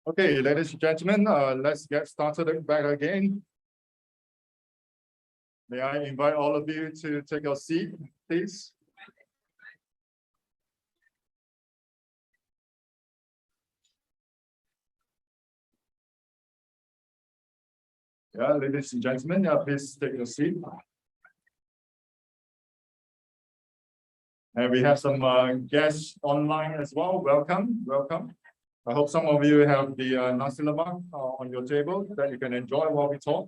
Okay, ladies and gentlemen, let's get started back again. May I invite all of you to take your seat, please? Yeah, ladies and gentlemen, please take your seat. And we have some guests online as well. Welcome, welcome. I hope some of you have the nasi lemak on your table that you can enjoy while we talk.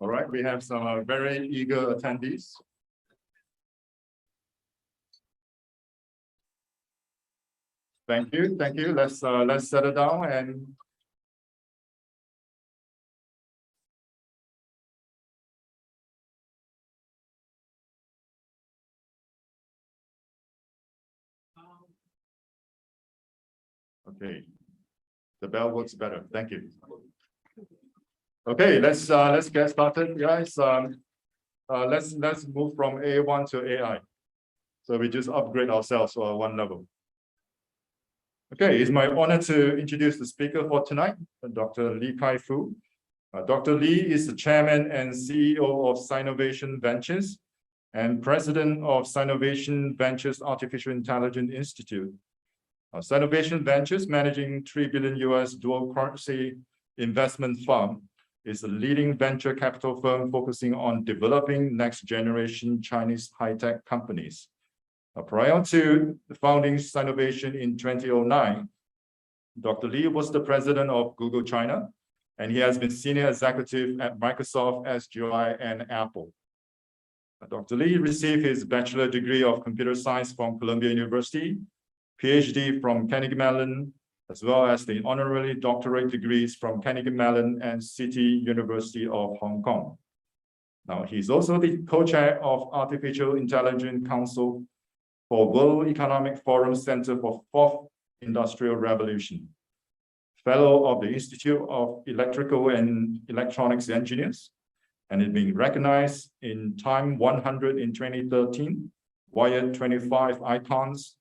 All right, we have some very eager attendees. Thank you, thank you. Let's settle down and. Okay, the bell works better. Thank you. Okay, let's get started, guys. Let's move from A1 to AI. So we just upgrade ourselves one level. Okay, it's my honor to introduce the speaker for tonight, Dr. Li Kai-Fu. Dr. Li is the chairman and CEO of Sinovation Ventures and president of Sinovation Ventures Artificial Intelligence Institute. Sinovation Ventures, managing $3 billion US dual currency investment fund, is a leading venture capital firm focusing on developing next generation Chinese high-tech companies. Prior to the founding Sinovation in 2009, Dr. Li was the president of Google China, and he has been senior executive at Microsoft, SGI, and Apple. Dr. Li received his bachelor degree of computer science from Columbia University, PhD from Carnegie Mellon, as well as the honorary doctorate degrees from Carnegie Mellon and City University of Hong Kong. Now, he's also the co-chair of Artificial Intelligence Council for World Economic Forum Center for Fourth Industrial Revolution, fellow of the Institute of Electrical and Electronics Engineers, and is being recognized in Time 100 in 2013, Wired 25 Icons,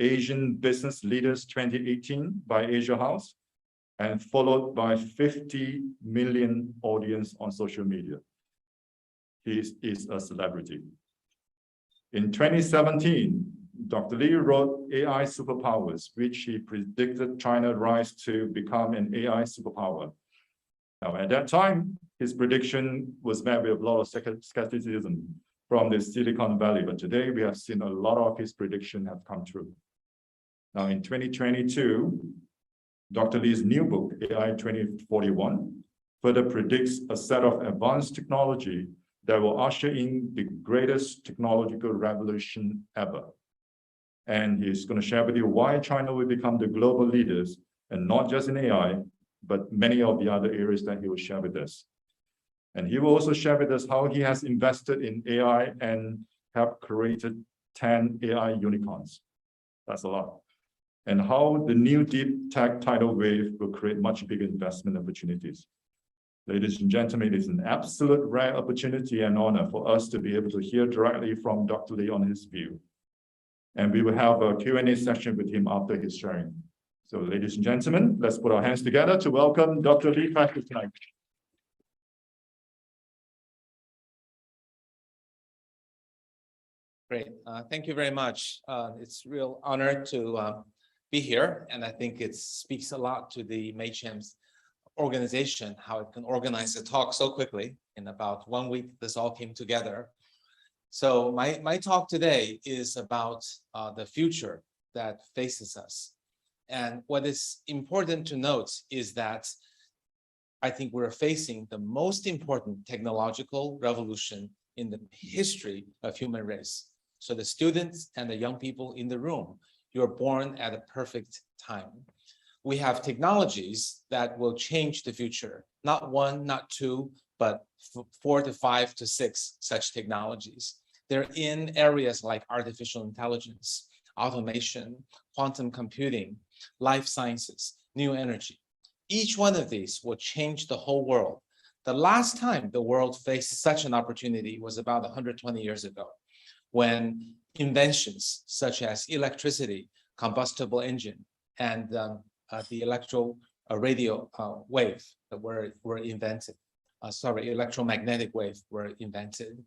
Asian Business Leaders 2018 by Asia House, and followed by 50 million audience on social media. He is a celebrity. In 2017, Dr. Li wrote AI Superpowers, which he predicted China's rise to become an AI superpower. Now, at that time, his prediction was met with a lot of skepticism from the Silicon Valley, but today we have seen a lot of his predictions have come true. Now, in 2022, Dr. Li's new book, AI 2041, further predicts a set of advanced technology that will usher in the greatest technological revolution ever. And he's going to share with you why China will become the global leaders, and not just in AI, but many of the other areas that he will share with us. And he will also share with us how he has invested in AI and have created 10 AI unicorns. That's a lot. And how the new deep tech tidal wave will create much bigger investment opportunities. Ladies and gentlemen, it is an absolute rare opportunity and honor for us to be able to hear directly from Dr. Lee on his view. And we will have a Q&A session with him after his sharing. So ladies and gentlemen, let's put our hands together to welcome Dr. Lee Patrick tonight. Great. Thank you very much. It's a real honor to be here. And I think it speaks a lot to the MAYCHAM's organization, how it can organize a talk so quickly. In about 1 week, this all came together. So my talk today is about the future that faces us. And what is important to note is that I think we're facing the most important technological revolution in the history of human race. So the students and the young people in the room, you're born at a perfect time. We have technologies that will change the future, not one, not two, but 4 to 5 to 6 such technologies. They're in areas like artificial intelligence, automation, quantum computing, life sciences, new energy. Each one of these will change the whole world. The last time the world faced such an opportunity was about 120 years ago, when inventions such as electricity, combustible engine, and the radio wave that were invented. Electromagnetic wave were invented.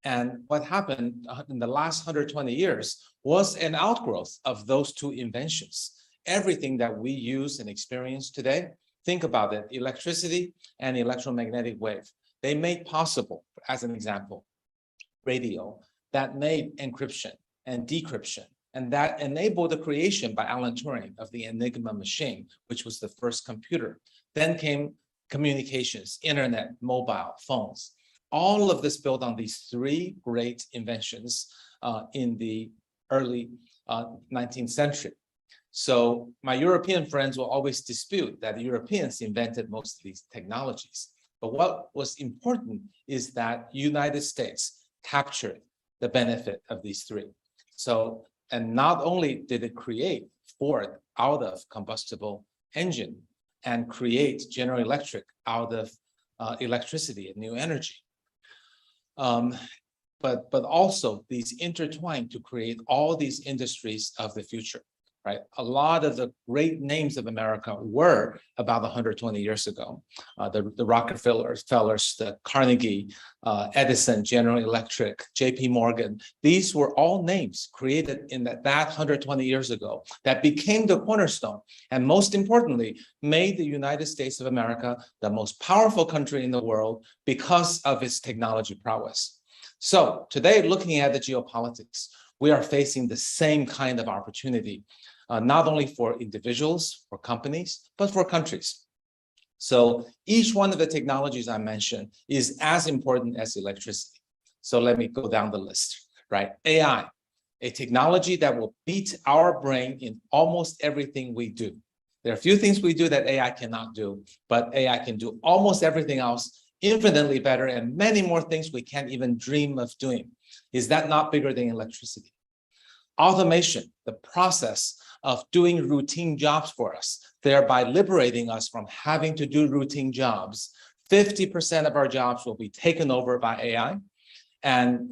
And what happened in the last 120 years was an outgrowth of those two inventions. Everything that we use and experience today, think about it, electricity and electromagnetic wave, they made possible, as an example, radio, that made encryption and decryption, and that enabled the creation by Alan Turing of the Enigma machine, which was the first computer. Then came communications, internet, mobile, phones. All of this built on these 3 great inventions in the early 19th century. So my European friends will always dispute that the Europeans invented most of these technologies. But what was important is that United States captured the benefit of these 3. So, and not only did it create Ford out of combustible engine and create General Electric out of electricity and new energy, but also these intertwined to create all these industries of the future, right? A lot of the great names of America were about 120 years ago. The Rockefellers, the Carnegie, Edison, General Electric, JP Morgan. These were all names created in that 120 years ago that became the cornerstone. And most importantly, made the United States of America the most powerful country in the world because of its technology prowess. So today, looking at the geopolitics, we are facing the same kind of opportunity, not only for individuals, for companies, but for countries. So each one of the technologies I mentioned is as important as electricity. So let me go down the list, right? AI, a technology that will beat our brain in almost everything we do. There are a few things we do that AI cannot do, but AI can do almost everything else infinitely better, and many more things we can't even dream of doing. Is that not bigger than electricity? Automation, the process of doing routine jobs for us, thereby liberating us from having to do routine jobs. 50% of our jobs will be taken over by AI, and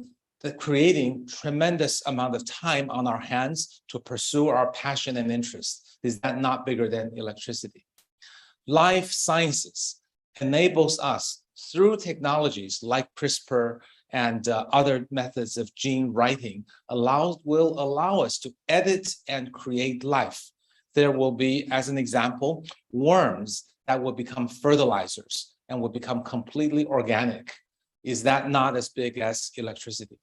creating tremendous amount of time on our hands to pursue our passion and interest. Is that not bigger than electricity? Life sciences enables us through technologies like CRISPR and other methods of gene writing will allow us to edit and create life. There will be, as an example, worms that will become fertilizers and will become completely organic. Is that not as big as electricity?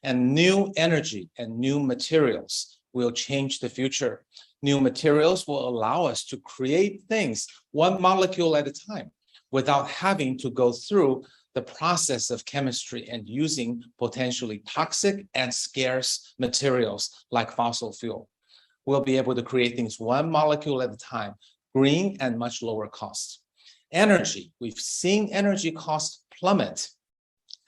And new energy and new materials will change the future. New materials will allow us to create things one molecule at a time, without having to go through the process of chemistry and using potentially toxic and scarce materials like fossil fuel. We'll be able to create things one molecule at a time, green and much lower cost. Energy, we've seen energy costs plummet.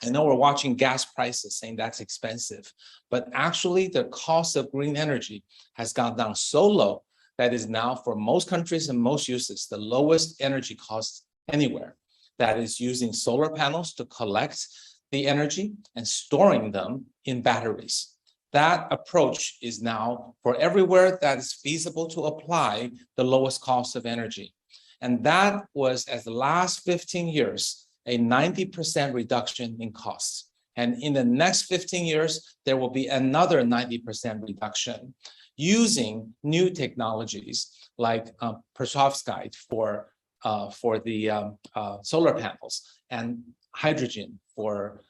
I know we're watching gas prices saying that's expensive, but actually the cost of green energy has gone down so low that is now for most countries and most uses, the lowest energy cost anywhere. that is using solar panels to collect the energy and storing them in batteries. That approach is now for everywhere that is feasible to apply the lowest cost of energy. And that was, as the last 15 years, a 90% reduction in costs. And in the next 15 years, there will be another 90% reduction using new technologies like perovskite for the solar panels and hydrogen for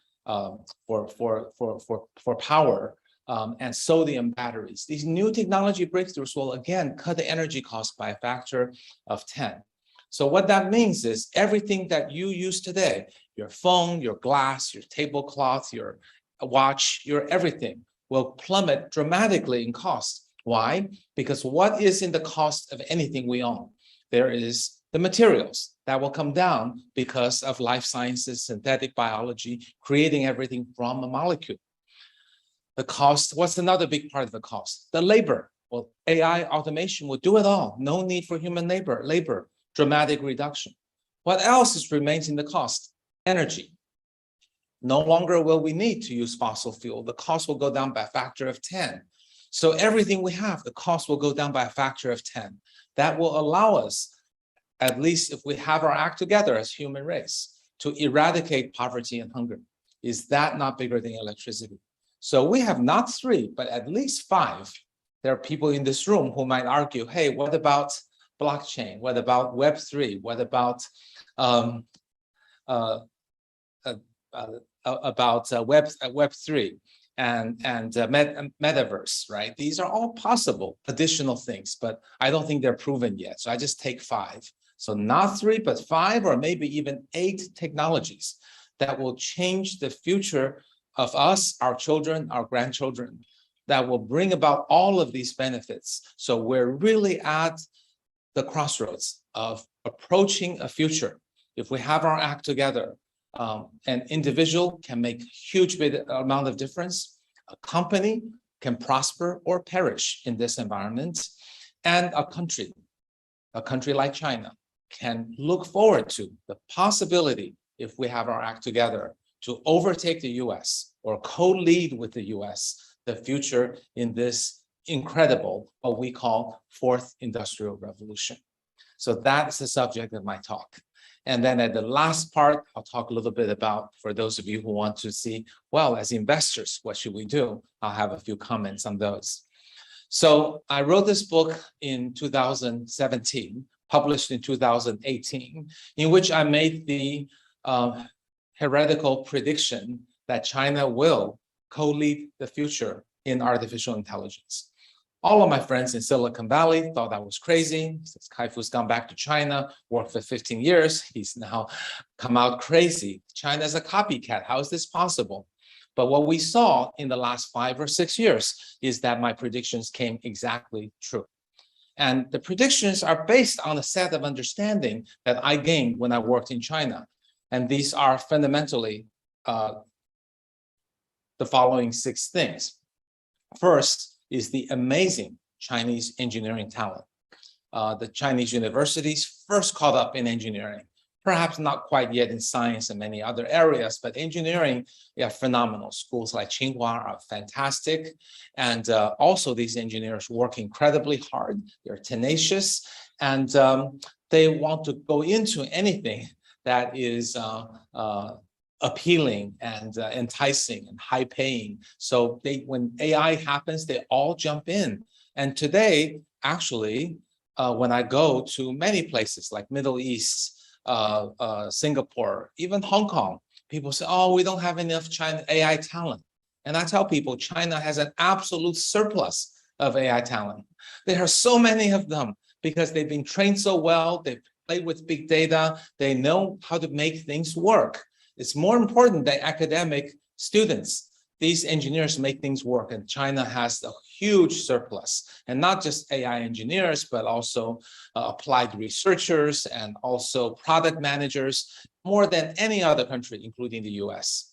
power and sodium batteries. These new technology breakthroughs will again cut the energy cost by a factor of 10. So what that means is everything that you use today, your phone, your glass, your tablecloth, your watch, your everything will plummet dramatically in cost. Why? Because what is in the cost of anything we own? There is the materials that will come down because of life sciences, synthetic biology, creating everything from a molecule. The cost, what's another big part of the cost? The labor. Well, AI automation will do it all. No need for human labor, dramatic reduction. What else remains in the cost? Energy. No longer will we need to use fossil fuel. The cost will go down by a factor of 10. So everything we have, the cost will go down by a factor of 10. That will allow us, at least if we have our act together as human race, to eradicate poverty and hunger. Is that not bigger than electricity? So we have not 3, but at least 5. There are people in this room who might argue, hey, what about blockchain? What about Web3? What about Web3 and metaverse, right? These are all possible additional things, but I don't think they're proven yet. So I just take 5. So not 3, but 5, or maybe even 8 technologies that will change the future of us, our children, our grandchildren, that will bring about all of these benefits. So we're really at the crossroads of approaching a future. If we have our act together, an individual can make huge amount of difference. A company can prosper or perish in this environment. And a country like China can look forward to the possibility, if we have our act together, to overtake the US or co-lead with the US, the future in this incredible, what we call fourth industrial revolution. So that's the subject of my talk. And then at the last part, I'll talk a little bit about, for those of you who want to see, well, as investors, what should we do? I'll have a few comments on those. So I wrote this book in 2017, published in 2018, in which I made the heretical prediction that China will co-lead the future in artificial intelligence. All of my friends in Silicon Valley thought I was crazy. Since Kai-Fu's gone back to China, worked for 15 years, he's now come out crazy. China's a copycat. How is this possible? But what we saw in the last 5 or 6 years is that my predictions came exactly true. And the predictions are based on a set of understanding that I gained when I worked in China. And these are fundamentally the following 6 things. First is the amazing Chinese engineering talent. The Chinese universities first caught up in engineering, perhaps not quite yet in science and many other areas, but engineering, are phenomenal. Schools like Tsinghua are fantastic. And also these engineers work incredibly hard. They're tenacious, and they want to go into anything that is appealing and enticing and high paying. So when AI happens, they all jump in. And today, actually, when I go to many places like Middle East, Singapore, even Hong Kong, people say, oh, we don't have enough China AI talent. And I tell people, China has an absolute surplus of AI talent. There are so many of them because they've been trained so well, they've played with big data, they know how to make things work. It's more important than academic students. These engineers make things work, and China has a huge surplus, and not just AI engineers, but also applied researchers and also product managers, more than any other country, including the US.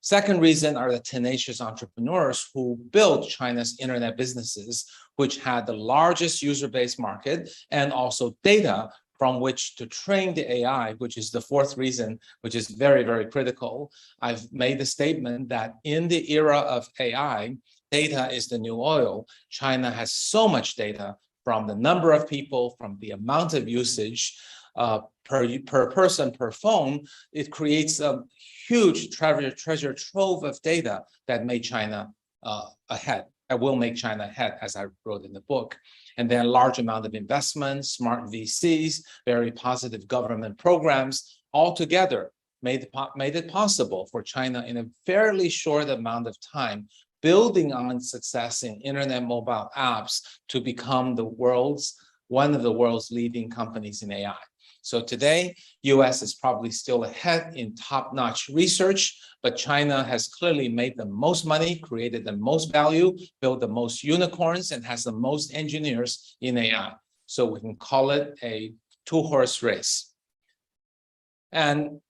Second reason are the tenacious entrepreneurs who built China's internet businesses, which had the largest user base market and also data from which to train the AI, which is the fourth reason, which is very, very critical. I've made the statement that in the era of AI, data is the new oil. China has so much data from the number of people, from the amount of usage per person, per phone. It creates a huge treasure trove of data that made China ahead. That will make China ahead, as I wrote in the book. And then a large amount of investment, smart VCs, very positive government programs, all together made it possible for China in a fairly short amount of time, building on success in internet mobile apps, to become one of the world's leading companies in AI. So today, US is probably still ahead in top-notch research, but China has clearly made the most money, created the most value, built the most unicorns, and has the most engineers in AI. So we can call it a two-horse race. And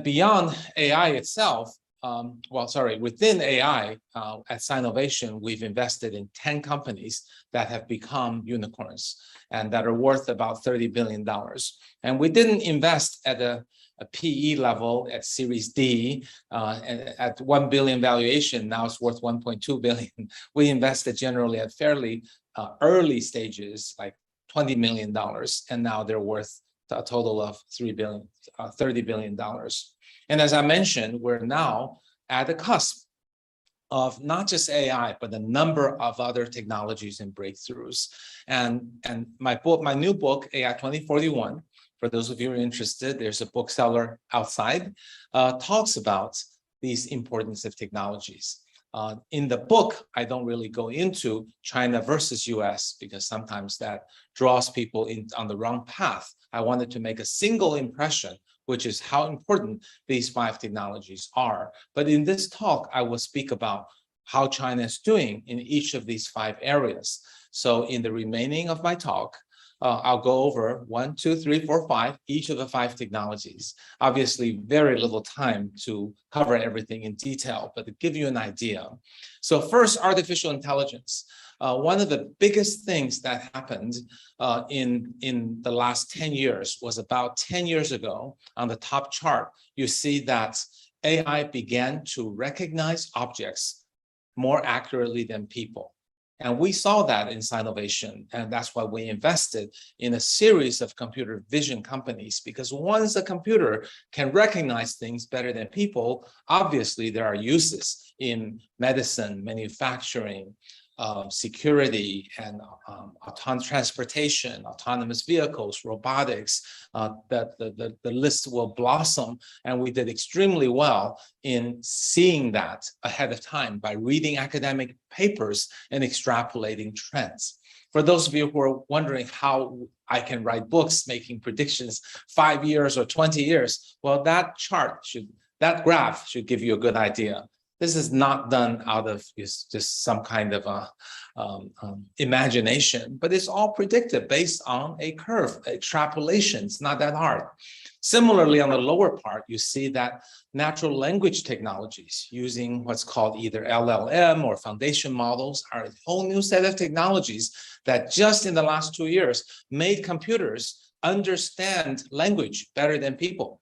beyond AI itself, within AI, at Sinovation, we've invested in 10 companies that have become unicorns and that are worth about $30 billion. And we didn't invest at a PE level at Series D, and at 1 billion valuation, now it's worth 1.2 billion. We invested generally at fairly early stages, like $20 million, and now they're worth a total of $30 billion. And as I mentioned, we're now at the cusp of not just AI, but a number of other technologies and breakthroughs. And my new book, AI 2041, for those of you who are interested, there's a bookseller outside, talks about these importance of technologies. In the book, I don't really go into China versus US because sometimes that draws people on the wrong path. I wanted to make a single impression, which is how important these 5 technologies are. But in this talk, I will speak about how China is doing in each of these 5 areas. So in the remaining of my talk, I'll go over 1, 2, 3, 4, 5, each of the 5 technologies. Obviously, very little time to cover everything in detail, but to give you an idea. So first, artificial intelligence. One of the biggest things that happened in the last 10 years was about 10 years ago. On the top chart, you see that AI began to recognize objects more accurately than people. And we saw that in Sinovation, and that's why we invested in a series of computer vision companies, because once a computer can recognize things better than people, obviously there are uses in medicine, manufacturing, security, and autonomous transportation, autonomous vehicles, robotics. The list will blossom, and we did extremely well in seeing that ahead of time by reading academic papers and extrapolating trends. For those of you who are wondering how I can write books making predictions 5 years or 20 years, well, that graph should give you a good idea. This is not done out of just some kind of imagination, but it's all predicted based on a curve, extrapolation. It's not that hard. Similarly, on the lower part, you see that natural language technologies using what's called either LLM or foundation models are a whole new set of technologies that just in the last 2 years made computers understand language better than people.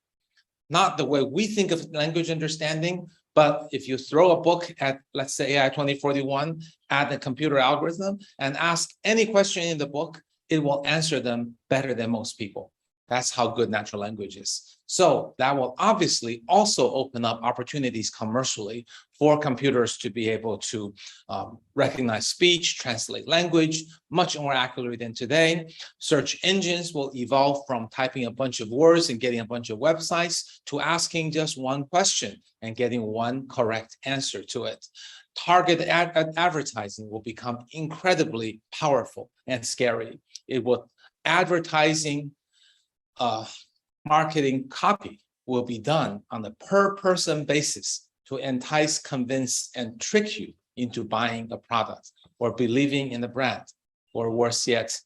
Not the way we think of language understanding, but if you throw a book at, let's say, AI 2041, at the computer algorithm and ask any question in the book, it will answer them better than most people. That's how good natural language is. So that will obviously also open up opportunities commercially for computers to be able to recognize speech, translate language much more accurately than today. Search engines will evolve from typing a bunch of words and getting a bunch of websites to asking just one question and getting one correct answer to it. Targeted advertising will become incredibly powerful and scary. Advertising marketing copy will be done on a per person basis to entice, convince, and trick you into buying a product or believing in a brand, or worse yet,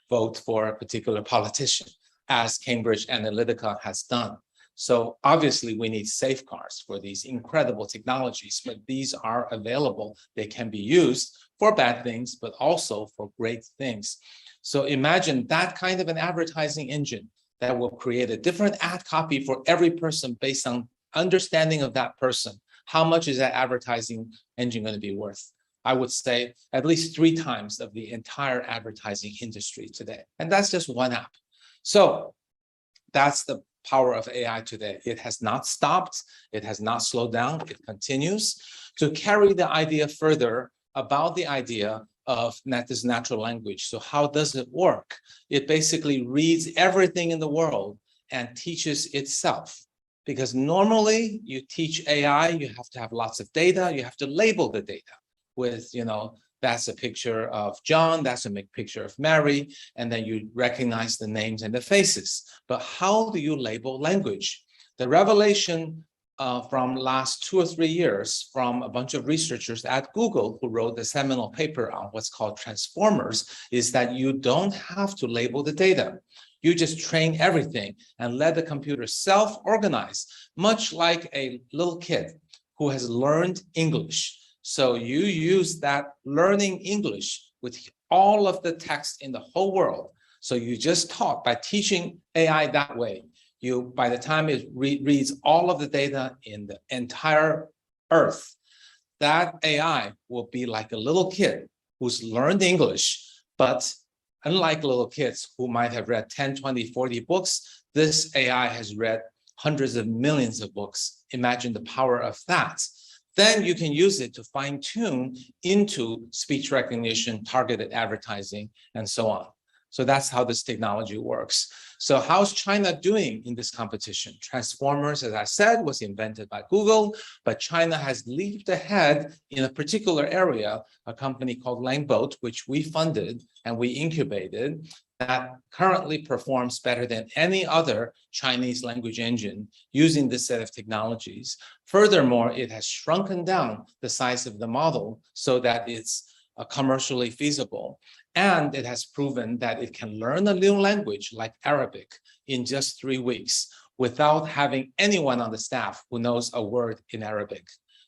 vote for a particular politician, as Cambridge Analytica has done. So obviously we need safeguards for these incredible technologies, but these are available. They can be used for bad things, but also for great things. So imagine that kind of an advertising engine that will create a different ad copy for every person based on understanding of that person. How much is that advertising engine going to be worth? I would say at least 3 times of the entire advertising industry today. And that's just one app. So that's the power of AI today. It has not stopped. It has not slowed down. It continues to carry the idea further about the idea of this natural language. So how does it work? It basically reads everything in the world and teaches itself. Because normally you teach AI, you have to have lots of data. You have to label the data with, that's a picture of John, that's a picture of Mary, and then you recognize the names and the faces. But how do you label language? The revelation from last 2 or 3 years from a bunch of researchers at Google who wrote the seminal paper on what's called transformers is that you don't have to label the data. You just train everything and let the computer self-organize, much like a little kid who has learned English. So you use that learning English with all of the text in the whole world. So you just taught by teaching AI that way. By the time it reads all of the data in the entire Earth, that AI will be like a little kid who's learned English, but unlike little kids who might have read 10, 20, 40 books, this AI has read hundreds of millions of books. Imagine the power of that. Then you can use it to fine-tune into speech recognition, targeted advertising, and so on. So that's how this technology works. So how's China doing in this competition? Transformers, as I said, was invented by Google, but China has leaped ahead in a particular area, a company called Langboat, which we funded and we incubated, that currently performs better than any other Chinese language engine using this set of technologies. Furthermore, it has shrunken down the size of the model so that it's commercially feasible. And it has proven that it can learn a new language like Arabic in just 3 weeks without having anyone on the staff who knows a word in Arabic.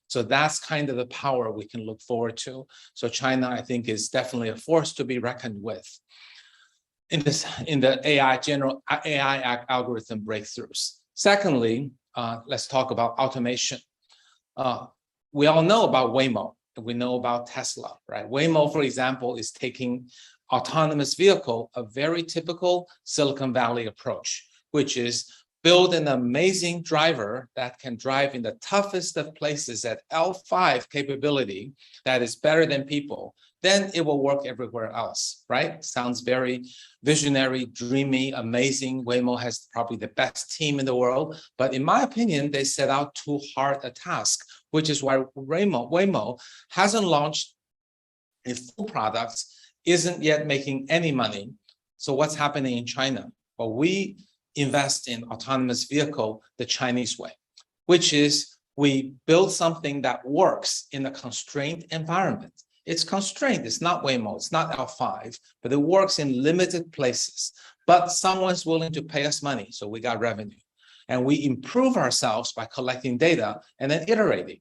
So that's kind of the power we can look forward to. So China, I think, is definitely a force to be reckoned with in the AI algorithm breakthroughs. Secondly, let's talk about automation. We all know about Waymo. We know about Tesla, right? Waymo, for example, is taking autonomous vehicle, a very typical Silicon Valley approach, which is build an amazing driver that can drive in the toughest of places at L5 capability that is better than people. Then it will work everywhere else, right? Sounds very visionary, dreamy, amazing. Waymo has probably the best team in the world. But in my opinion, they set out too hard a task, which is why Waymo hasn't launched a full product, isn't yet making any money. So what's happening in China? Well, we invest in autonomous vehicle the Chinese way, which is we build something that works in a constrained environment. It's constrained. It's not Waymo. It's not L5, but it works in limited places. But someone's willing to pay us money, so we got revenue. And we improve ourselves by collecting data and then iterating.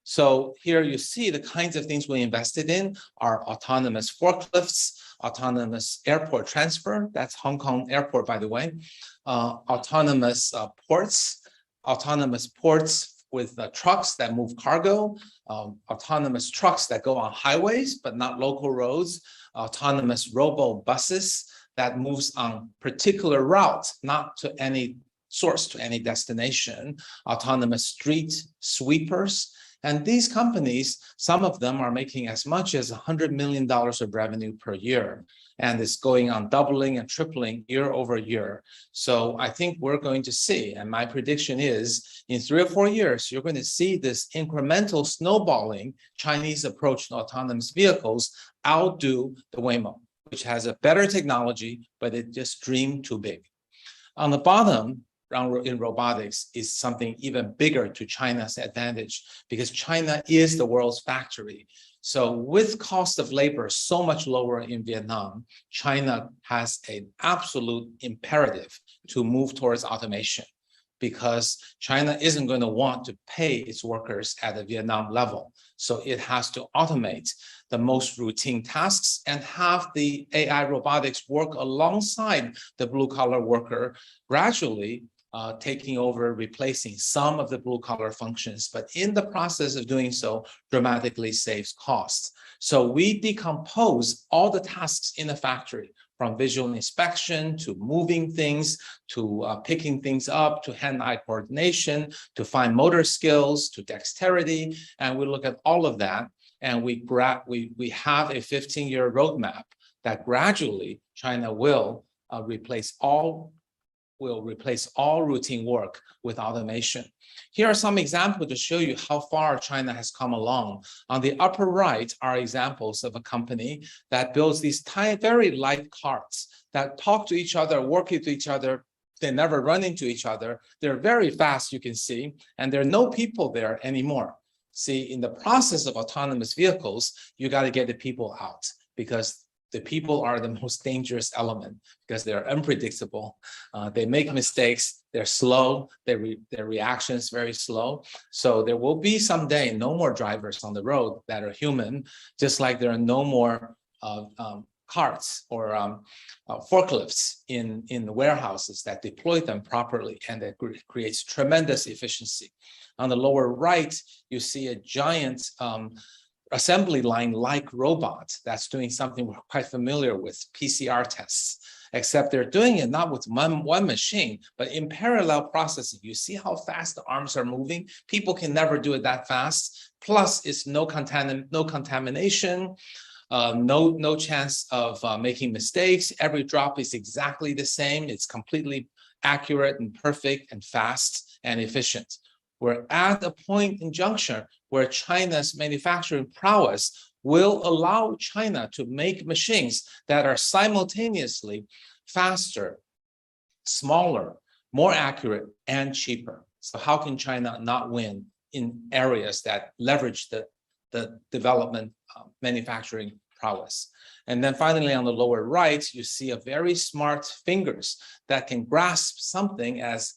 So here you see the kinds of things we invested in are autonomous forklifts, autonomous airport transfer. That's Hong Kong airport, by the way. Autonomous ports with trucks that move cargo, autonomous trucks that go on highways, but not local roads, autonomous robo buses that moves on particular routes, not to any source, to any destination, autonomous street sweepers. And these companies, some of them are making as much as $100 million of revenue per year. And it's going on doubling and tripling year over year. So I think we're going to see, and my prediction is in 3 or 4 years, you're going to see this incremental snowballing Chinese approach to autonomous vehicles outdo the Waymo, which has a better technology, but it just dreamed too big. On the bottom, in robotics is something even bigger to China's advantage because China is the world's factory. So with cost of labor so much lower in Vietnam, China has an absolute imperative to move towards automation. because China isn't going to want to pay its workers at the Vietnam level. So it has to automate the most routine tasks and have the AI robotics work alongside the blue-collar worker, gradually taking over, replacing some of the blue-collar functions, but in the process of doing so, dramatically saves costs. So we decompose all the tasks in the factory, from visual inspection to moving things, to picking things up, to hand-eye coordination, to fine motor skills, to dexterity, and we look at all of that, and we have a 15-year roadmap that gradually China will replace all routine work with automation. Here are some examples to show you how far China has come along. On the upper right are examples of a company that builds these tiny, very light carts that talk to each other, work with each other. They never run into each other. They're very fast, you can see, and there are no people there anymore. See, in the process of autonomous vehicles, you got to get the people out, because the people are the most dangerous element, because they're unpredictable. They make mistakes. They're slow. Their reaction is very slow. So there will be someday no more drivers on the road that are human, just like there are no more carts or forklifts in the warehouses that deploy them properly, and that creates tremendous efficiency. On the lower right, you see a giant assembly line-like robot that's doing something we're quite familiar with, PCR tests, except they're doing it not with one machine, but in parallel processing. You see how fast the arms are moving? People can never do it that fast. Plus, it's no contamination, no chance of making mistakes. Every drop is exactly the same. It's completely accurate and perfect and fast and efficient. We're at a point in juncture where China's manufacturing prowess will allow China to make machines that are simultaneously faster, smaller, more accurate, and cheaper. So how can China not win in areas that leverage the development manufacturing prowess? And then finally, on the lower right, you see a very smart fingers that can grasp something as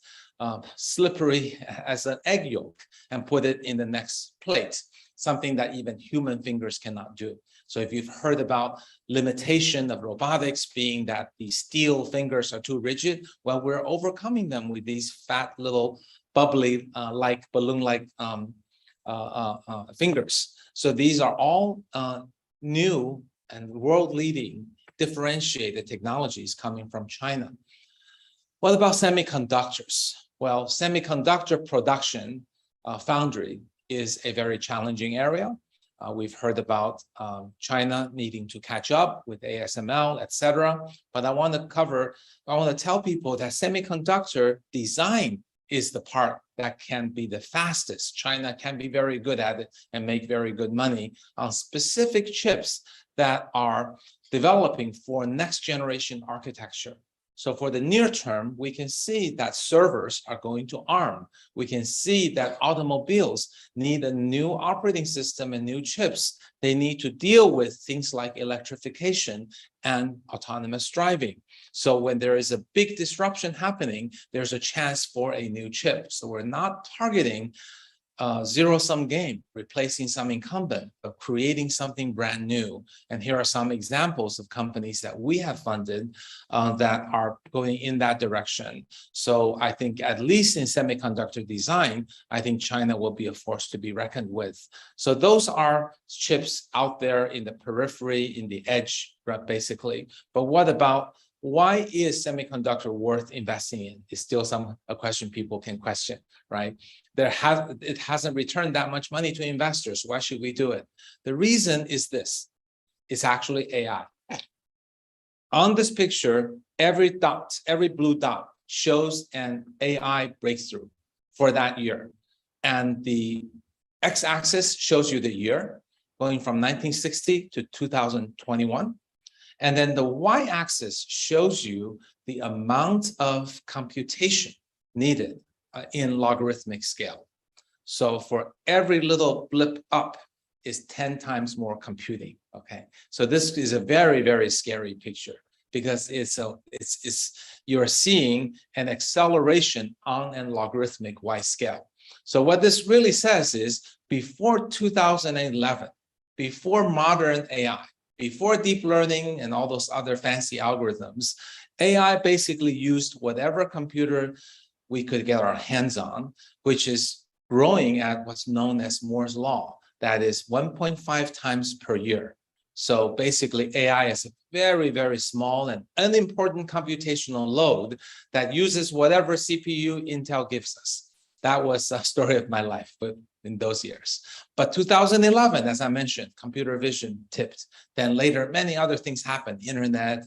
slippery as an egg yolk and put it in the next plate, something that even human fingers cannot do. So if you've heard about limitation of robotics being that the steel fingers are too rigid, well, we're overcoming them with these fat little bubbly like balloon-like fingers. So these are all new and world-leading differentiated technologies coming from China. What about semiconductors? Well, semiconductor production foundry is a very challenging area. We've heard about China needing to catch up with ASML, et cetera. But I want to tell people that semiconductor design is the part that can be the fastest. China can be very good at it and make very good money on specific chips that are developing for next generation architecture. So for the near term, we can see that servers are going to ARM. We can see that automobiles need a new operating system and new chips. They need to deal with things like electrification and autonomous driving. So when there is a big disruption happening, there's a chance for a new chip. So we're not targeting zero-sum game, replacing some incumbent, but creating something brand new. And here are some examples of companies that we have funded that are going in that direction. So I think at least in semiconductor design, I think China will be a force to be reckoned with. So those are chips out there in the periphery, in the edge, basically. But what about, why is semiconductor worth investing in? Is still a question people can question, right? It hasn't returned that much money to investors. Why should we do it? The reason is this: it's actually AI. On this picture, every blue dot shows an AI breakthrough for that year, and the x-axis shows you the year going from 1960 to 2021. And then the y-axis shows you the amount of computation needed in logarithmic scale. So for every little blip up is 10 times more computing, okay? So this is a very, very scary picture. because you're seeing an acceleration on a logarithmic Y scale. So what this really says is before 2011, before modern AI, before deep learning and all those other fancy algorithms, AI basically used whatever computer we could get our hands on, which is growing at what's known as Moore's law. That is 1.5 times per year. So basically AI is a very, very small and unimportant computational load that uses whatever CPU Intel gives us. That was a story of my life in those years. But 2011, as I mentioned, computer vision tipped. Then later, many other things happened, internet,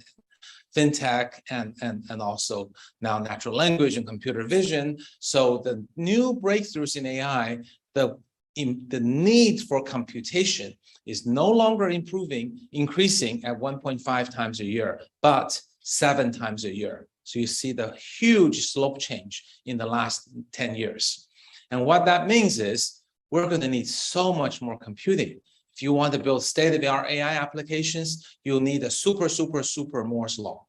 fintech, and also now natural language and computer vision. So the new breakthroughs in AI, the need for computation is no longer increasing at 1.5 times a year, but 7 times a year. So you see the huge slope change in the last 10 years. And what that means is we're going to need so much more computing. If you want to build state-of-the-art AI applications, you'll need a super Moore's law.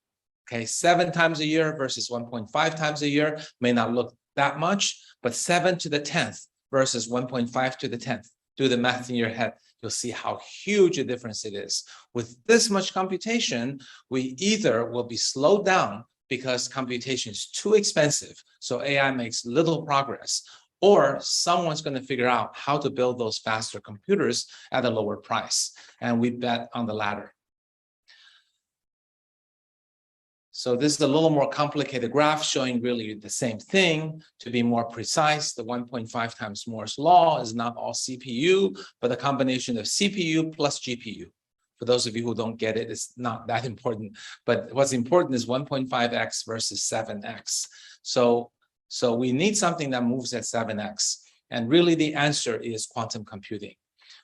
Okay, 7 times a year versus 1.5 times a year may not look that much, but 7 to the 10th versus 1.5 to the 10th. Do the math in your head. You'll see how huge a difference it is. With this much computation, we either will be slowed down because computation is too expensive, so AI makes little progress, or someone's going to figure out how to build those faster computers at a lower price. And we bet on the latter. So this is a little more complicated graph showing really the same thing. To be more precise, the 1.5 times Moore's law is not all CPU, but a combination of CPU plus GPU. For those of you who don't get it, it's not that important. But what's important is 1.5x versus 7x. So we need something that moves at 7x. And really the answer is quantum computing.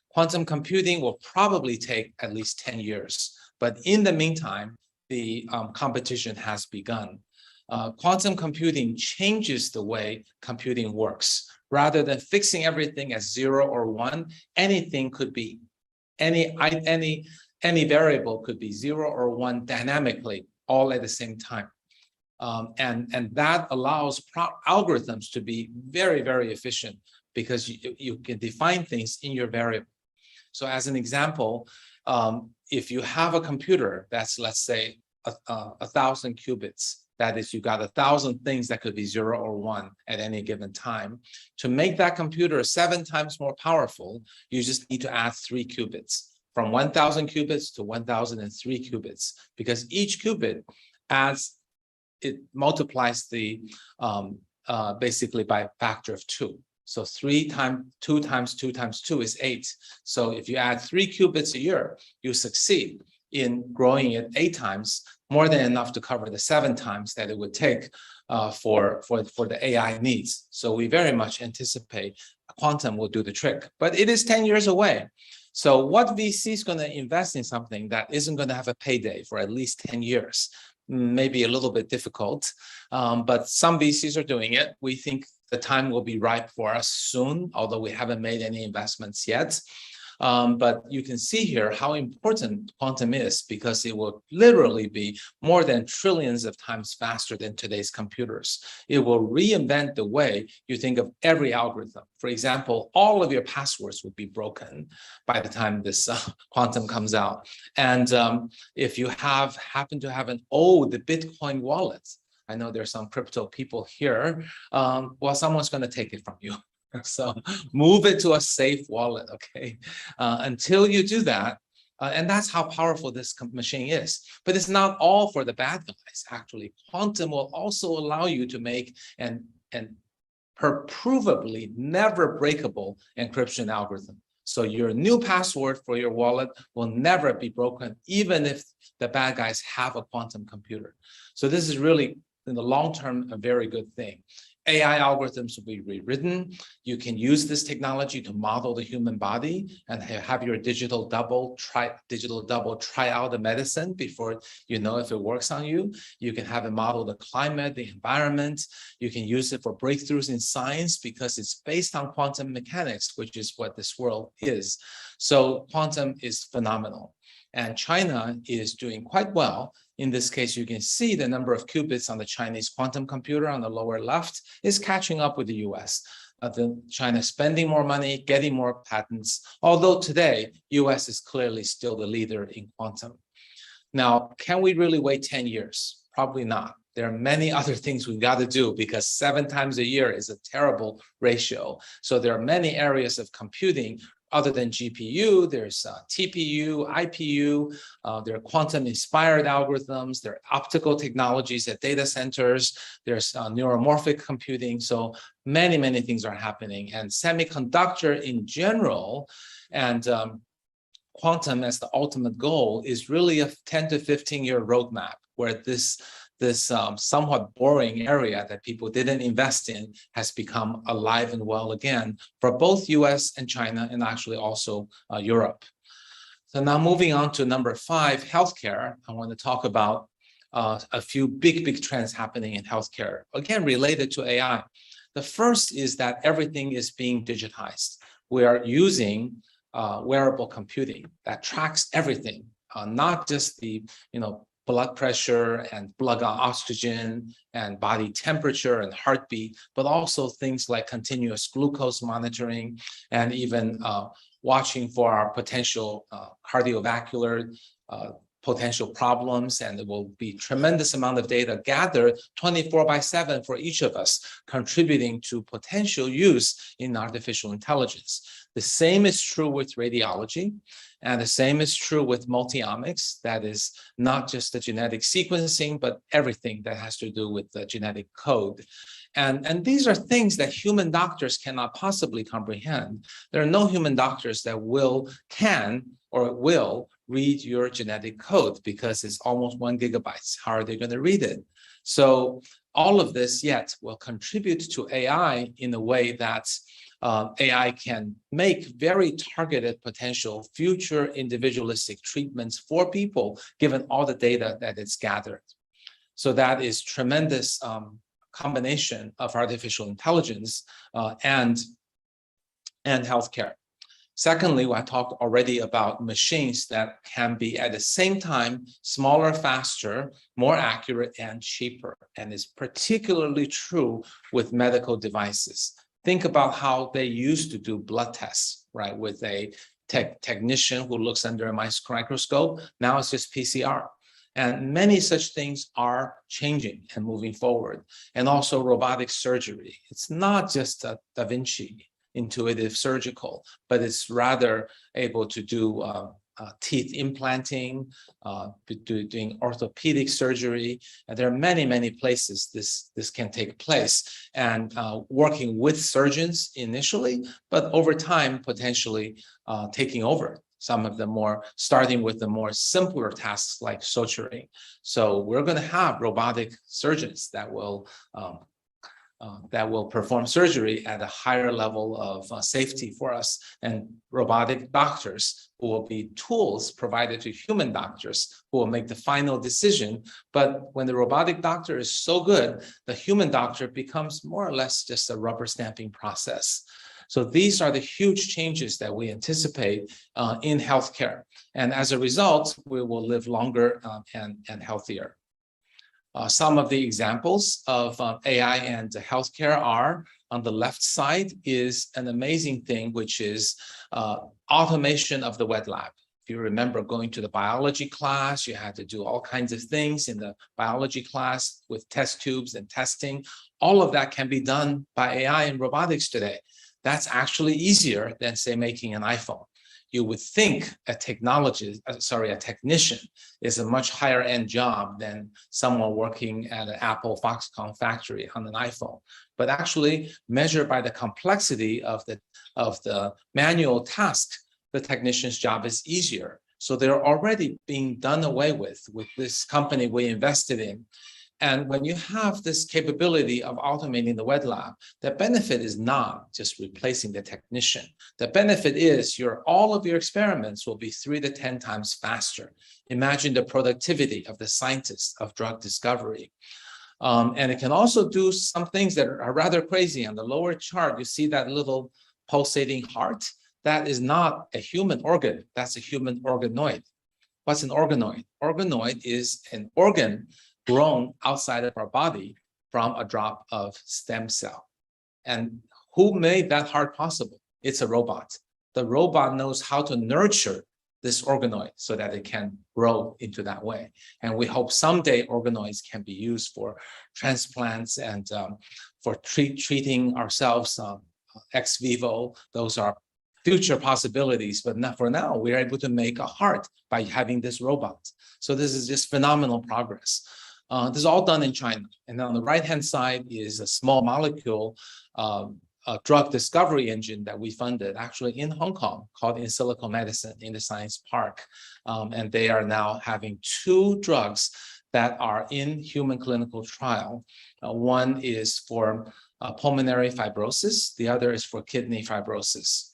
Quantum computing will probably take at least 10 years. But in the meantime, the competition has begun. Quantum computing changes the way computing works. Rather than fixing everything as 0 or 1, anything could be, any variable could be 0 or 1 dynamically, all at the same time. And that allows algorithms to be very, very efficient because you can define things in your variable. So as an example, if you have a computer that's, let's say, 1,000 qubits, that is, you got 1,000 things that could be 0 or 1 at any given time. To make that computer 7 times more powerful, you just need to add 3 qubits, from 1,000 qubits to 1,003 qubits, because each qubit it multiplies the basically by a factor of 2. So 3 times 2 times 2 times 2 is 8. So if you add 3 qubits a year, you succeed in growing it 8 times, more than enough to cover the 7 times that it would take for the AI needs. So we very much anticipate quantum will do the trick, but it is 10 years away. So what VC is going to invest in something that isn't going to have a payday for at least 10 years? Maybe a little bit difficult, but some VCs are doing it. We think the time will be ripe for us soon, although we haven't made any investments yet. But you can see here how important quantum is, because it will literally be more than trillions of times faster than today's computers. It will reinvent the way you think of every algorithm. For example, all of your passwords would be broken by the time this quantum comes out. And if you happen to have an old Bitcoin wallet, I know there's some crypto people here, well, someone's going to take it from you. So move it to a safe wallet, okay? Until you do that, and that's how powerful this machine is. But it's not all for the bad guys, actually. Quantum will also allow you to make an provably never breakable encryption algorithm. So your new password for your wallet will never be broken, even if the bad guys have a quantum computer. So this is really, in the long term, a very good thing. AI algorithms will be rewritten. You can use this technology to model the human body and have your digital double try out the medicine before you know if it works on you. You can have it model the climate, the environment. You can use it for breakthroughs in science because it's based on quantum mechanics, which is what this world is. So quantum is phenomenal. And China is doing quite well In this case, you can see the number of qubits on the Chinese quantum computer on the lower left is catching up with the US. China is spending more money, getting more patents, although today, US is clearly still the leader in quantum. Now, can we really wait 10 years? Probably not. There are many other things we've got to do because 7 times a year is a terrible ratio. So there are many areas of computing other than GPU. There's TPU, IPU, there are quantum-inspired algorithms, there are optical technologies at data centers, there's neuromorphic computing. So many, many things are happening. And semiconductor in general, and quantum as the ultimate goal is really a 10 to 15-year roadmap where this somewhat boring area that people didn't invest in has become alive and well again for both US and China and actually also Europe. So now moving on to number 5, healthcare. I want to talk about a few big trends happening in healthcare, again, related to AI. The first is that everything is being digitized. We are using wearable computing that tracks everything, not just the, blood pressure and blood oxygen and body temperature and heartbeat, but also things like continuous glucose monitoring and even watching for our potential cardiovascular potential problems. And there will be tremendous amount of data gathered 24/7 for each of us, contributing to potential use in artificial intelligence. The same is true with radiology, and the same is true with multiomics. That is not just the genetic sequencing, but everything that has to do with the genetic code. And these are things that human doctors cannot possibly comprehend. There are no human doctors that can read your genetic code because it's almost 1 gigabyte. How are they going to read it? So all of this yet will contribute to AI in a way that AI can make very targeted potential future individualistic treatments for people, given all the data that it's gathered. So that is tremendous combination of artificial intelligence and healthcare. Secondly, I talked already about machines that can be at the same time smaller, faster, more accurate, and cheaper. And it's particularly true with medical devices. Think about how they used to do blood tests, right? With a technician who looks under a microscope. Now it's just PCR. And many such things are changing and moving forward. And also robotic surgery. It's not just a Da Vinci intuitive surgical, but it's rather able to do teeth implanting, doing orthopedic surgery. And there are many places this can take place, and working with surgeons initially, but over time potentially taking over some of the starting with the more simpler tasks like suturing. So we're going to have robotic surgeons that will perform surgery at a higher level of safety for us, and robotic doctors who will be tools provided to human doctors who will make the final decision. But when the robotic doctor is so good, the human doctor becomes more or less just a rubber stamping process. So these are the huge changes that we anticipate in healthcare. And as a result, we will live longer and healthier. Some of the examples of AI and healthcare are, on the left side is an amazing thing, which is automation of the wet lab. If you remember going to the biology class, you had to do all kinds of things in the biology class with test tubes and testing. All of that can be done by AI and robotics today. That's actually easier than, say, making an iPhone. You would think a technician is a much higher end job than someone working at an Apple Foxconn factory on an iPhone. But actually, measured by the complexity of the manual task, the technician's job is easier. So they're already being done away with this company we invested in. And when you have this capability of automating the wet lab, the benefit is not just replacing the technician. The benefit is all of your experiments will be 3 to 10 times faster. Imagine the productivity of the scientists of drug discovery. And it can also do some things that are rather crazy. On the lower chart, you see that little pulsating heart. That is not a human organ. That's a human organoid. What's an organoid? Organoid is an organ grown outside of our body from a drop of stem cell. And who made that heart possible? It's a robot. The robot knows how to nurture this organoid so that it can grow into that way. And we hope someday organoids can be used for transplants and for treating ourselves ex vivo. Those are future possibilities, but not for now. We're able to make a heart by having this robot. So this is just phenomenal progress. This is all done in China. And on the right-hand side is a small molecule a drug discovery engine that we funded actually in Hong Kong called In Silico Medicine in the Science Park. And they are now having 2 drugs that are in human clinical trial. One is for pulmonary fibrosis. The other is for kidney fibrosis.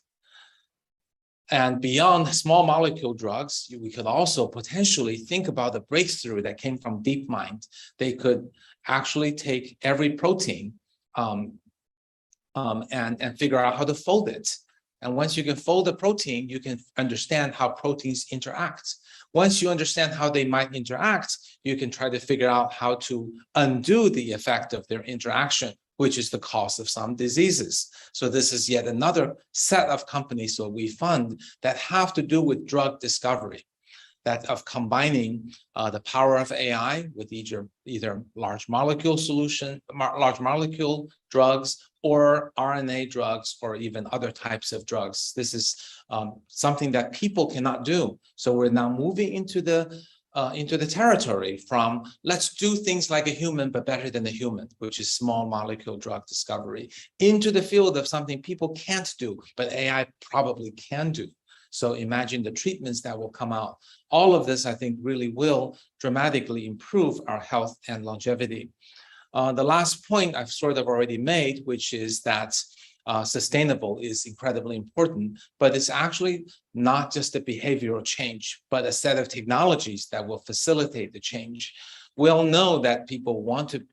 And beyond small molecule drugs, we could also potentially think about the breakthrough that came from DeepMind. They could actually take every protein and figure out how to fold it. And once you can fold the protein, you can understand how proteins interact. Once you understand how they might interact, you can try to figure out how to undo the effect of their interaction, which is the cause of some diseases. So this is yet another set of companies that we fund that have to do with drug discovery, that of combining the power of AI with either large molecule large molecule drugs, or RNA drugs, or even other types of drugs. This is something that people cannot do. So we're now moving into the territory from let's do things like a human, but better than a human, which is small molecule drug discovery, into the field of something people can't do, but AI probably can do. So imagine the treatments that will come out. All of this, I think, really will dramatically improve our health and longevity. The last point I've sort of already made, which is that sustainable is incredibly important, but it's actually not just a behavioral change, but a set of technologies that will facilitate the change. We all know that people want to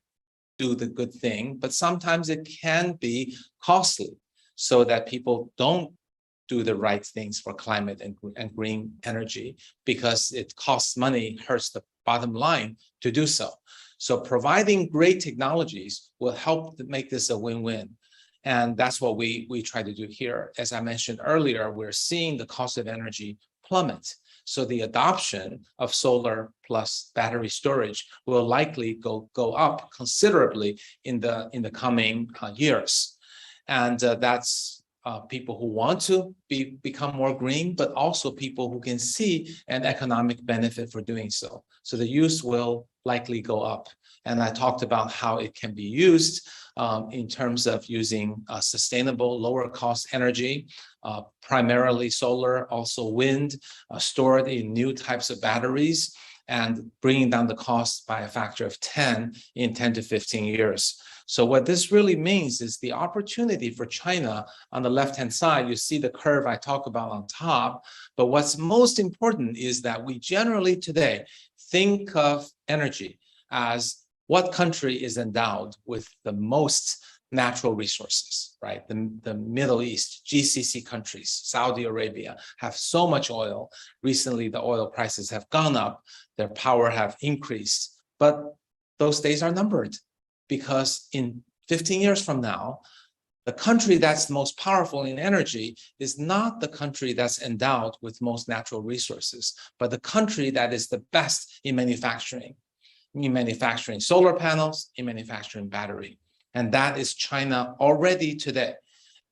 do the good thing, but sometimes it can be costly, so that people don't do the right things for climate and green energy, because it costs money, hurts the bottom line to do so. So providing great technologies will help to make this a win-win. And that's what we try to do here. As I mentioned earlier, we're seeing the cost of energy plummet. So the adoption of solar plus battery storage will likely go up considerably in the coming years. And that's people who want to become more green, but also people who can see an economic benefit for doing so. So the use will likely go up. And I talked about how it can be used in terms of using sustainable, lower cost energy, primarily solar, also wind, stored in new types of batteries, and bringing down the cost by a factor of 10 in 10 to 15 years. So what this really means is the opportunity for China on the left-hand side. You see the curve I talk about on top, but what's most important is that we generally today think of energy as what country is endowed with the most natural resources, right? The Middle East, GCC countries, Saudi Arabia have so much oil. Recently, the oil prices have gone up, their power have increased, but those days are numbered, because in 15 years from now, the country that's most powerful in energy is not the country that's endowed with most natural resources, but the country that is the best in manufacturing solar panels, in manufacturing battery. And that is China already today.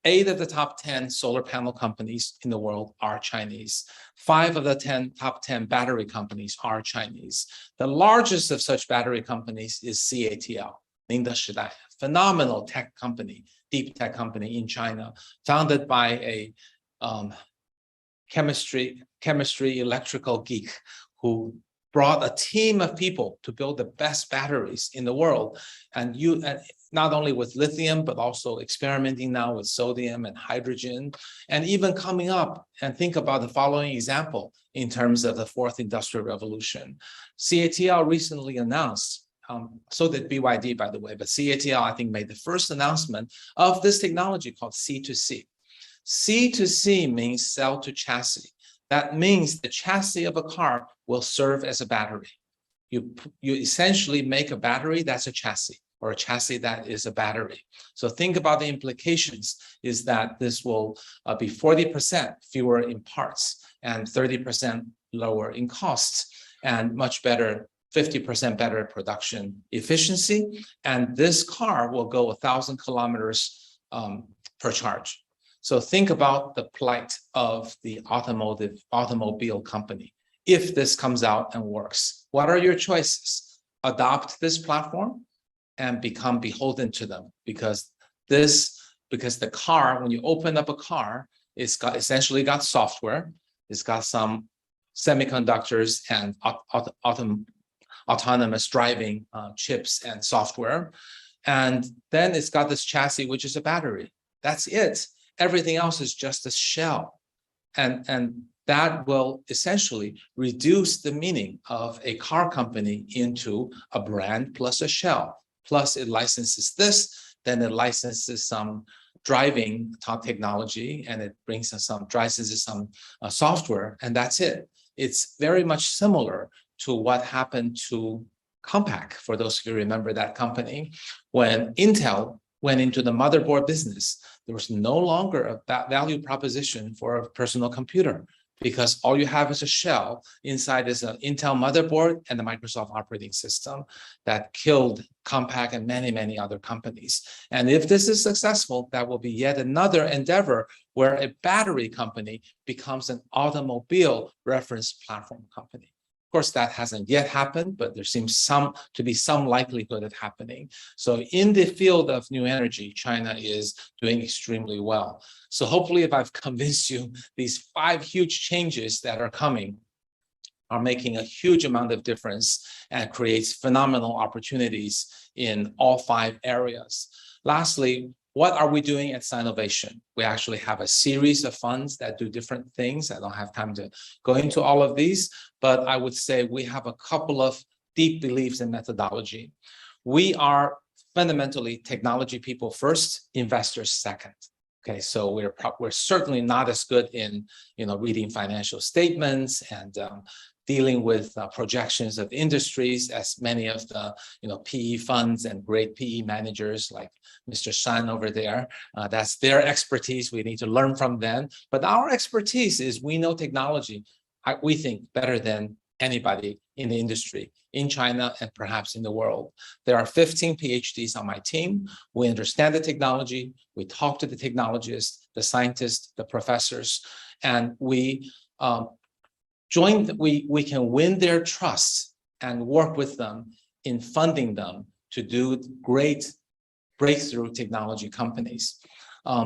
8 of the top 10 solar panel companies in the world are Chinese. 5 of the top 10 battery companies are Chinese. The largest of such battery companies is CATL, phenomenal tech company, deep tech company in China, founded by a chemistry electrical geek who brought a team of people to build the best batteries in the world. And not only with lithium, but also experimenting now with sodium and hydrogen, and even coming up and think about the following example in terms of the 4th industrial revolution. CATL recently announced, so did BYD, by the way, but CATL, I think, made the first announcement of this technology called C2C. C2C means cell to chassis. That means the chassis of a car will serve as a battery. You essentially make a battery that's a chassis, or a chassis that is a battery. So think about the implications is that this will be 40% fewer in parts and 30% lower in costs, and much better, 50% better production efficiency. And this car will go 1,000 kilometers per charge. So think about the plight of the automobile company. If this comes out and works, what are your choices? Adopt this platform and become beholden to them, because the car, when you open up a car, it's essentially got software, it's got some semiconductors and autonomous driving chips and software, and then it's got this chassis, which is a battery. That's it. Everything else is just a shell, and that will essentially reduce the meaning of a car company into a brand plus a shell. Plus it licenses this, then it licenses some driving technology, and it brings us some, licenses some software, and that's it. It's very much similar to what happened to Compaq, for those of you who remember that company. When Intel went into the motherboard business, there was no longer a value proposition for a personal computer, because all you have is a shell. Inside is an Intel motherboard and the Microsoft operating system that killed Compaq and many, many other companies. And if this is successful, that will be yet another endeavor where a battery company becomes an automobile reference platform company. Of course, that hasn't yet happened, but there seems to be some likelihood of happening. So in the field of new energy, China is doing extremely well. So hopefully, if I've convinced you, these 5 huge changes that are coming are making a huge amount of difference and creates phenomenal opportunities in all 5 areas. Lastly, what are we doing at Sinovation? We actually have a series of funds that do different things. I don't have time to go into all of these, but I would say we have a couple of deep beliefs in methodology. We are fundamentally technology people first, investors second. Okay, so we're certainly not as good in reading financial statements and dealing with projections of industries as many of the PE funds and great PE managers like Mr. Shan over there. That's their expertise. We need to learn from them. But our expertise is we know technology, we think, better than anybody in the industry, in China and perhaps in the world. There are 15 PhDs on my team. We understand the technology. We talk to the technologists, the scientists, the professors, and we can win their trust and work with them in funding them to do great breakthrough technology companies.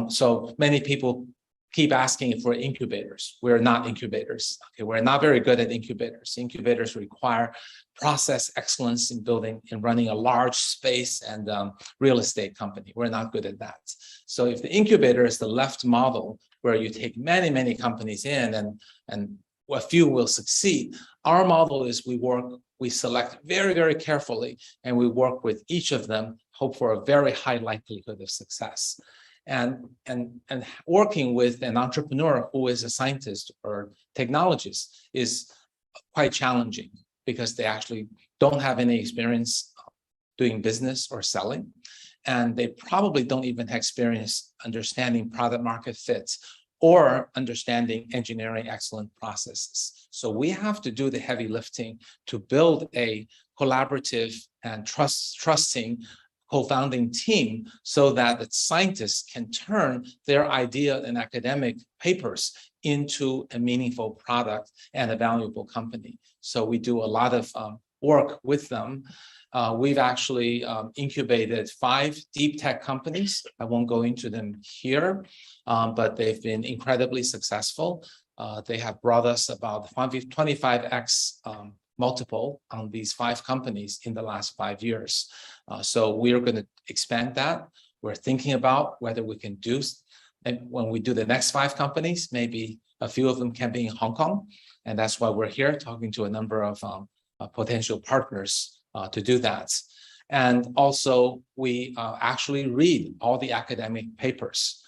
So many people keep asking if we're incubators. We're not incubators. Okay, we're not very good at incubators. Incubators require process excellence in building and running a large space and real estate company. We're not good at that. So if the incubator is the left model, where you take many, many companies in and a few will succeed, our model is we select very, very carefully, and we work with each of them, hope for a very high likelihood of success. And working with an entrepreneur who is a scientist or technologist is quite challenging, because they actually don't have any experience doing business or selling. And they probably don't even have experience understanding product market fits or understanding engineering excellent processes. So we have to do the heavy lifting to build a collaborative and trusting co-founding team, so that the scientists can turn their idea and academic papers into a meaningful product and a valuable company. So we do a lot of work with them. We've actually incubated 5 deep tech companies. I won't go into them here, but they've been incredibly successful. They have brought us about 25x multiple on these 5 companies in the last 5 years. So we are going to expand that. We're thinking about whether we can do, and when we do the next 5 companies, maybe a few of them can be in Hong Kong. And that's why we're here talking to a number of potential partners to do that. And also we actually read all the academic papers.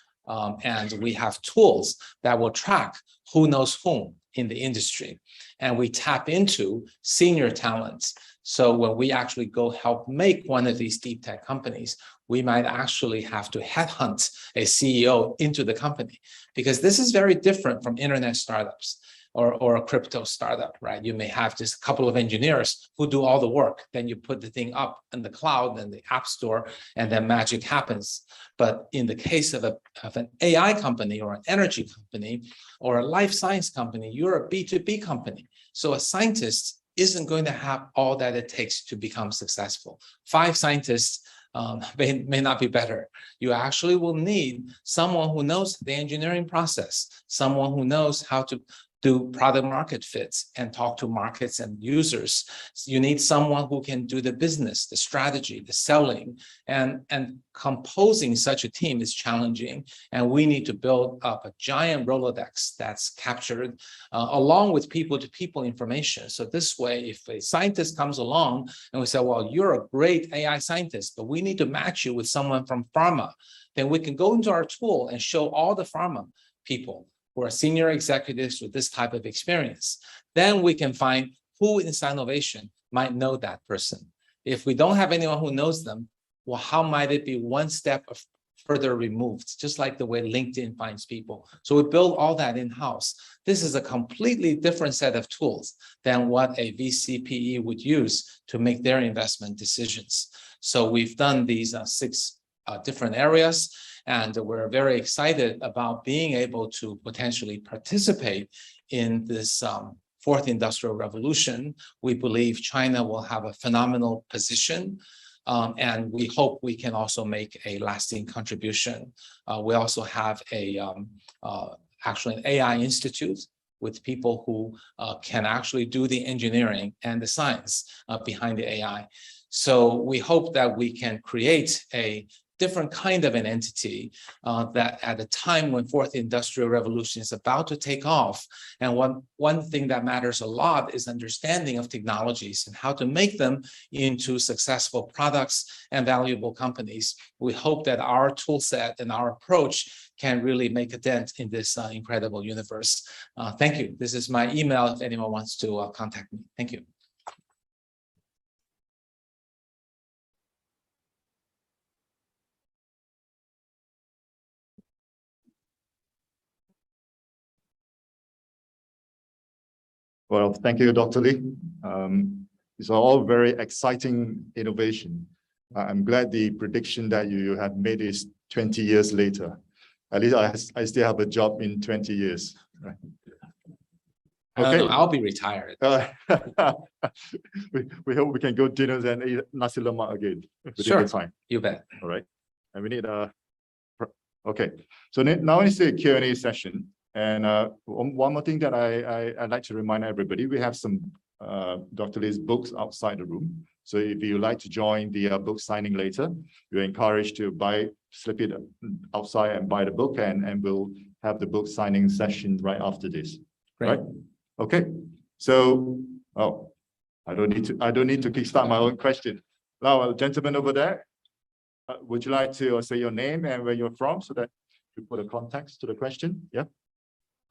And we have tools that will track who knows whom. in the industry. And we tap into senior talents. So when we actually go help make one of these deep tech companies, we might actually have to headhunt a CEO into the company, because this is very different from internet startups or a crypto startup, right? You may have just a couple of engineers who do all the work. Then you put the thing up in the cloud and the app store, and then magic happens. But in the case of an AI company or an energy company or a life science company, you're a B2B company. So a scientist isn't going to have all that it takes to become successful. 5 scientists may not be better. You actually will need someone who knows the engineering process, someone who knows how to do product market fits and talk to markets and users. You need someone who can do the business, the strategy, the selling, and composing such a team is challenging. And we need to build up a giant Rolodex that's captured along with people-to-people information. So this way, if a scientist comes along and we say, well, you're a great AI scientist, but we need to match you with someone from pharma, then we can go into our tool and show all the pharma people who are senior executives with this type of experience. Then we can find who in Sinovation might know that person. If we don't have anyone who knows them, well, how might it be one step further removed, just like the way LinkedIn finds people? So we build all that in-house. This is a completely different set of tools than what a VCPE would use to make their investment decisions. So we've done these 6 different areas. And we're very excited about being able to potentially participate in this 4th industrial revolution. We believe China will have a phenomenal position, and we hope we can also make a lasting contribution. We also have actually an AI institute with people who can actually do the engineering and the science behind the AI. So we hope that we can create a different kind of an entity that at a time when 4th industrial revolution is about to take off. And one thing that matters a lot is understanding of technologies and how to make them into successful products and valuable companies. We hope that our tool set and our approach can really make a dent in this incredible universe. Thank you. This is my email if anyone wants to contact me. Thank you. Well, thank you, Dr. Lee. These are all very exciting innovation. I'm glad the prediction that you have made is 20 years later. At least I still have a job in 20 years. Right? Okay. I'll be retired. We hope we can go dinners and eat nasi lemak again. Sure, time. You bet. All right. And we need okay. So now it's a Q&A session. And one more thing that I'd like to remind everybody, we have some Dr. Lee's books outside the room. So if you like to join the book signing later, you're encouraged to slip it outside and buy the book, and we'll have the book signing session right after this. Great. Right? Okay. So, I don't need to kickstart my own question. Now, gentleman over there, would you like to say your name and where you're from so that you put a context to the question? Yeah.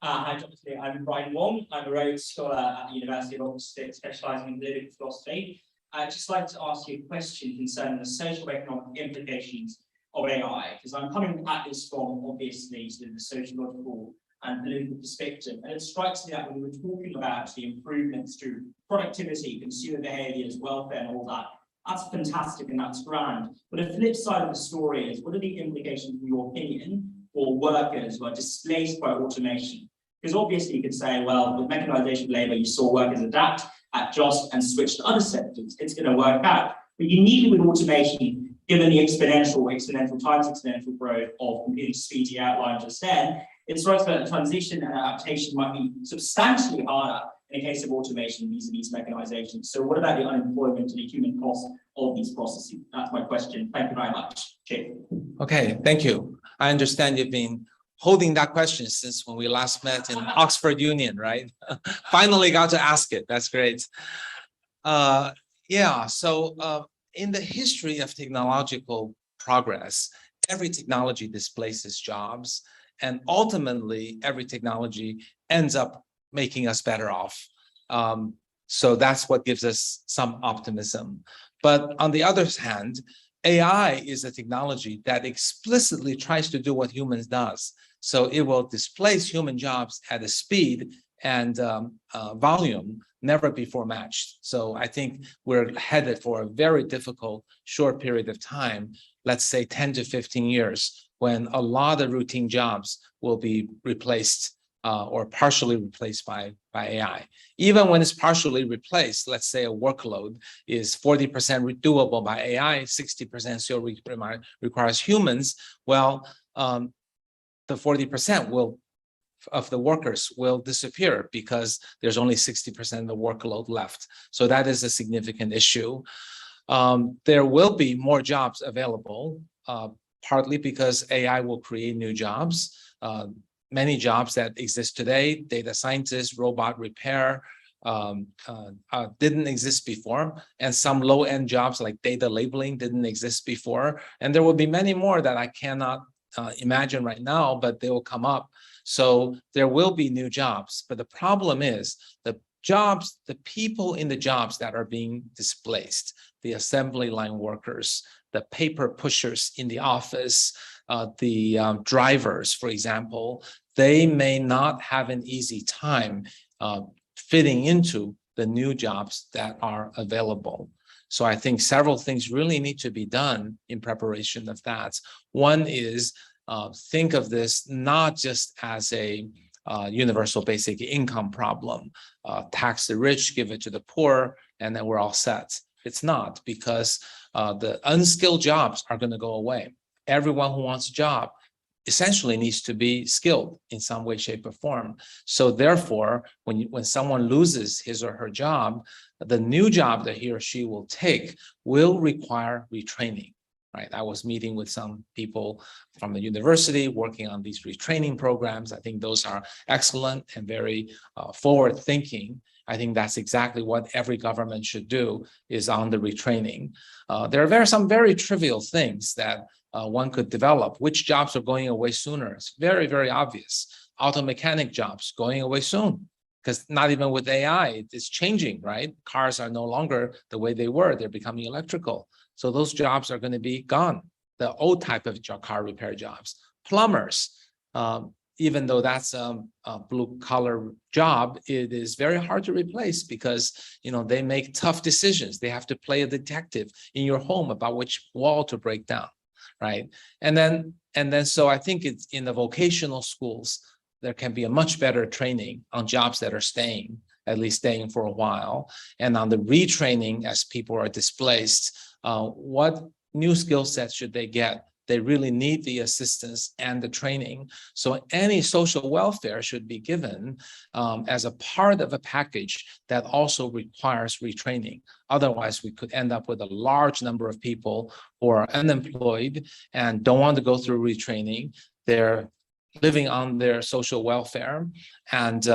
Hi, Dr. Lee. I'm Brian Wong. I'm a Rhodes Scholar at the University of Oxford, specialising in political philosophy. I'd just like to ask you a question concerning the social economic implications of AI, because I'm coming at this from obviously sort of the sociological and political perspective. And it strikes me that when we were talking about the improvements to productivity, consumer behaviours, welfare, and all that, that's fantastic and that's grand. But the flip side of the story is, what are the implications, in your opinion, for workers who are displaced by automation? Because obviously you could say, well, with mechanization of labour, you saw workers adapt, adjust, and switch to other sectors. It's going to work out. But you need it with automation, given the exponential growth of computing speed you outlined just then. It strikes me that transition and adaptation might be substantially harder in a case of automation vis-a-vis mechanization. So what about the unemployment and the human cost of these processes? That's my question. Thank you very much. Cheers. Okay, thank you. I understand you've been holding that question since when we last met in Oxford Union, right? Finally got to ask it. That's great. Yeah, so in the history of technological progress, every technology displaces jobs, and ultimately every technology ends up making us better off. So that's what gives us some optimism. But on the other hand, AI is a technology that explicitly tries to do what humans does. So it will displace human jobs at a speed and volume never before matched. So I think we're headed for a very difficult short period of time, let's say 10 to 15 years, when a lot of routine jobs will be replaced or partially replaced by AI. Even when it's partially replaced, let's say a workload is 40% doable by AI, 60% still requires humans, well, the 40% of the workers will disappear because there's only 60% of the workload left. So that is a significant issue. There will be more jobs available, partly because AI will create new jobs. Many jobs that exist today, data scientists, robot repair, didn't exist before. And some low-end jobs like data labeling didn't exist before. And there will be many more that I cannot imagine right now, but they will come up. So there will be new jobs. But the problem is the jobs, the people in the jobs that are being displaced, the assembly line workers, the paper pushers in the office, the drivers, for example, they may not have an easy time fitting into the new jobs that are available. So I think several things really need to be done in preparation of that. One is think of this not just as a universal basic income problem, tax the rich, give it to the poor, and then we're all set. It's not, because the unskilled jobs are going to go away. Everyone who wants a job essentially needs to be skilled in some way, shape, or form. So therefore, when someone loses his or her job, the new job that he or she will take will require retraining. Right? I was meeting with some people from the university working on these retraining programs. I think those are excellent and very forward-thinking. I think that's exactly what every government should do, is on the retraining. There are some very trivial things that one could develop. Which jobs are going away sooner? It's very, very obvious. Auto mechanic jobs going away soon, because not even with AI, it's changing, right? Cars are no longer the way they were. They're becoming electrical. So those jobs are going to be gone. The old type of car repair jobs. Plumbers, even though that's a blue-collar job, it is very hard to replace because, you know, they make tough decisions. They have to play a detective in your home about which wall to break down, right? And then so I think it's in the vocational schools, there can be a much better training on jobs that are staying, at least staying for a while. And on the retraining as people are displaced, what new skill sets should they get? They really need the assistance and the training. So any social welfare should be given as a part of a package that also requires retraining. Otherwise, we could end up with a large number of people who are unemployed and don't want to go through retraining. They're living on their social welfare and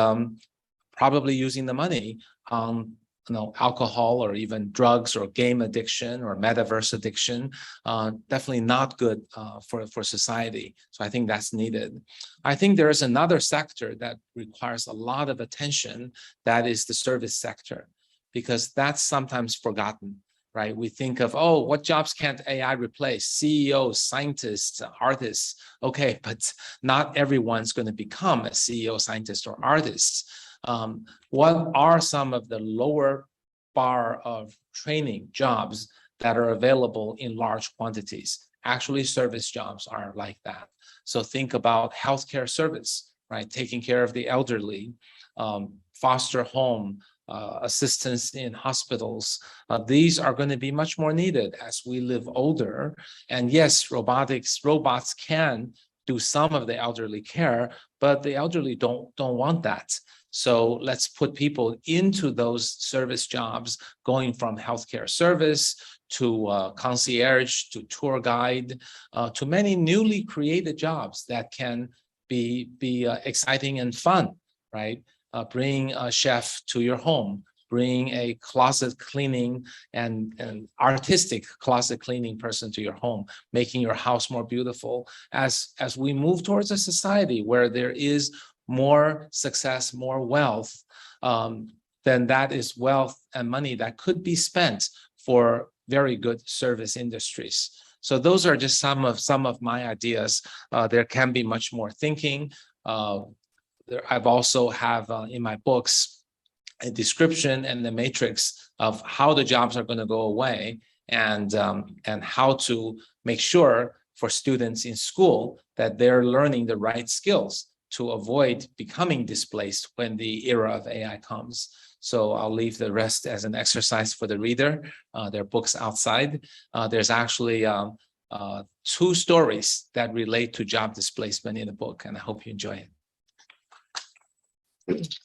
probably using the money on alcohol or even drugs or game addiction or metaverse addiction. Definitely not good for society. So I think that's needed. I think there is another sector that requires a lot of attention. That is the service sector, because that's sometimes forgotten. Right? We think of, oh, what jobs can't AI replace? CEOs, scientists, artists. Okay, but not everyone's going to become a CEO, scientist, or artist. What are some of the lower bar of training jobs that are available in large quantities? Actually, service jobs are like that. So think about healthcare service, right? Taking care of the elderly, foster home, assistance in hospitals. These are going to be much more needed as we live older. And yes, robots can do some of the elderly care, but the elderly don't want that. So let's put people into those service jobs, going from healthcare service to concierge, to tour guide, to many newly created jobs that can be exciting and fun, right? Bring a chef to your home, bring a closet cleaning and artistic closet cleaning person to your home, making your house more beautiful. As we move towards a society where there is more success, more wealth, then that is wealth and money that could be spent for very good service industries. So those are just some of my ideas. There can be much more thinking. I've also have in my books a description and the matrix of how the jobs are going to go away, and how to make sure for students in school that they're learning the right skills to avoid becoming displaced when the era of AI comes. So I'll leave the rest as an exercise for the reader. There are books outside. There's actually 2 stories that relate to job displacement in the book, and I hope you enjoy it.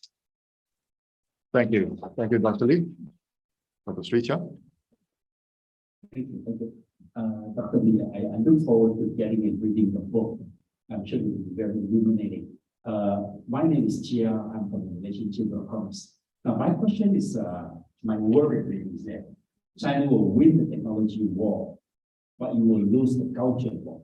Thank you. Thank you, Dr. Lee. Dr. Sricha. Thank you. Thank you. Dr. Lee, I look forward to getting and reading the book. I'm sure it will be very illuminating. My name is Chia. I'm from the Relationship of Commerce. Now, my question is, my worry really is that China will win the technology war, but you will lose the culture war.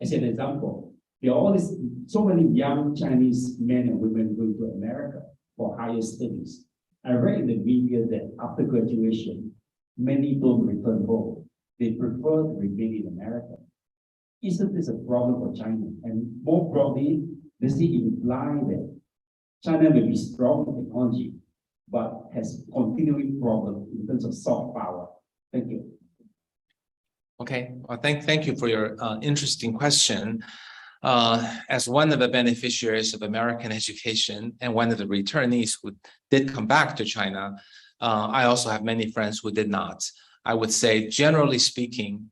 As an example, there are all so many young Chinese men and women going to America for higher studies. I read in the media that after graduation, many don't return home. They prefer to remain in America. Isn't this a problem for China? And more broadly, does it imply that China may be strong in technology, but has continuing problems in terms of soft power? Thank you. Okay, well, thank you for your interesting question. As one of the beneficiaries of American education and one of the returnees who did come back to China, I also have many friends who did not. I would say, generally speaking,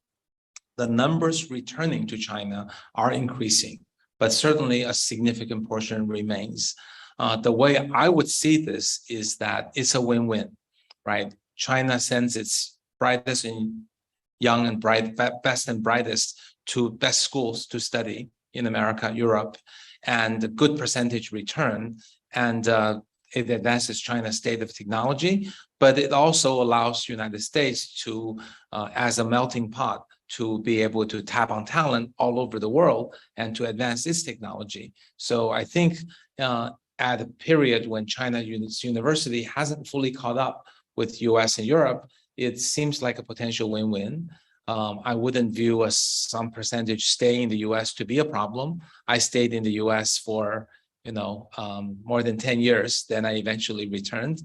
the numbers returning to China are increasing, but certainly a significant portion remains. The way I would see this is that it's a win-win, right? China sends its brightest and young and best and brightest to best schools to study in America, Europe, and a good percentage return. And it advances China's state of technology, but it also allows the United States to, as a melting pot, to be able to tap on talent all over the world and to advance its technology. So I think at a period when China's university hasn't fully caught up with US and Europe, it seems like a potential win-win. I wouldn't view some percentage staying in the US to be a problem. I stayed in the US for more than 10 years, then I eventually returned.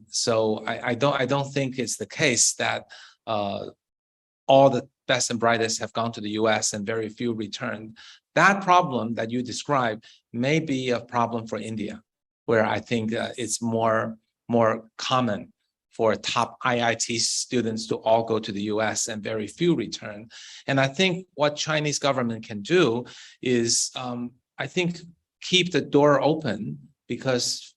So I don't think it's the case that all the best and brightest have gone to the US and very few returned. That problem that you described may be a problem for India, where I think it's more common for top IIT students to all go to the US and very few return. And I think what Chinese government can do is, I think, keep the door open, because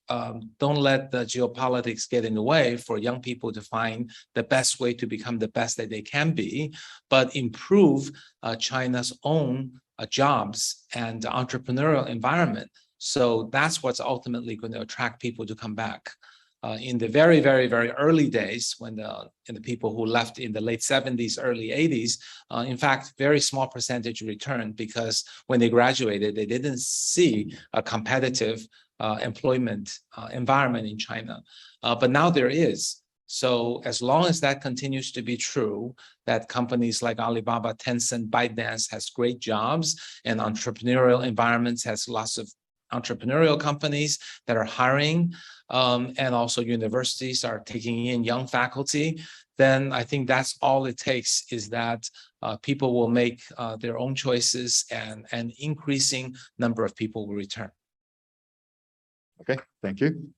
don't let the geopolitics get in the way for young people to find the best way to become the best that they can be, but improve China's own jobs and entrepreneurial environment. So that's what's ultimately going to attract people to come back. In the very, very, very early days, when the people who left in the late 70s, early 80s, in fact, very small percentage returned, because when they graduated, they didn't see a competitive employment environment in China. But now there is. So as long as that continues to be true, that companies like Alibaba, Tencent, ByteDance has great jobs, and entrepreneurial environments has lots of entrepreneurial companies that are hiring, and also universities are taking in young faculty, then I think that's all it takes, is that people will make their own choices, and an increasing number of people will return. Okay, thank you.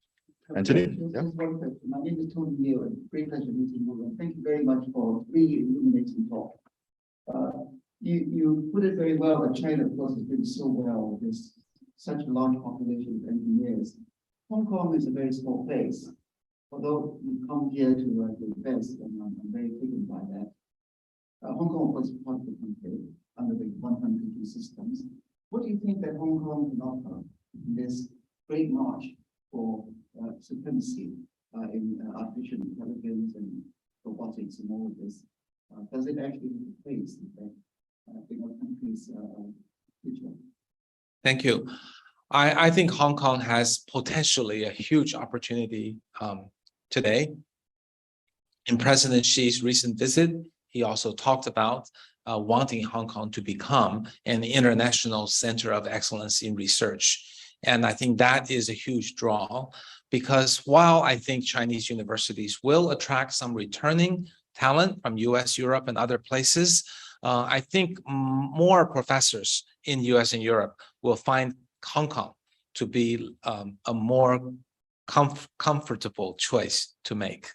Anthony? Yeah. My name is Tony Liu, and great pleasure meeting you. And thank you very much for really illuminating talk. You put it very well that China, of course, is doing so well with such a large population of engineers. Hong Kong is a very small place. Although you come here to invest, and I'm very taken by that. Hong Kong was part of the country under the one country, two systems. What do you think that Hong Kong can offer in this great march for supremacy in artificial intelligence and robotics and all of this? Does it actually replace the country's future? Thank you. I think Hong Kong has potentially a huge opportunity today. In President Xi's recent visit, he also talked about wanting Hong Kong to become an international center of excellence in research. And I think that is a huge draw, because while I think Chinese universities will attract some returning talent from US, Europe, and other places, I think more professors in US and Europe will find Hong Kong to be a more comfortable choice to make.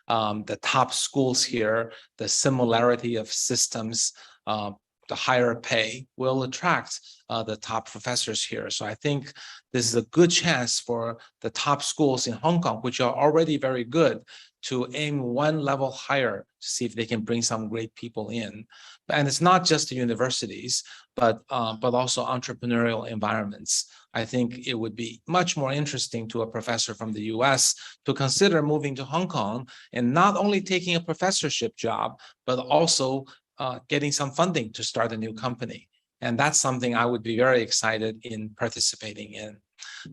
The top schools here, the similarity of systems, the higher pay will attract the top professors here. So I think this is a good chance for the top schools in Hong Kong, which are already very good, to aim one level higher to see if they can bring some great people in. And it's not just the universities, but also entrepreneurial environments. I think it would be much more interesting to a professor from the US to consider moving to Hong Kong and not only taking a professorship job, but also getting some funding to start a new company. And that's something I would be very excited in participating in.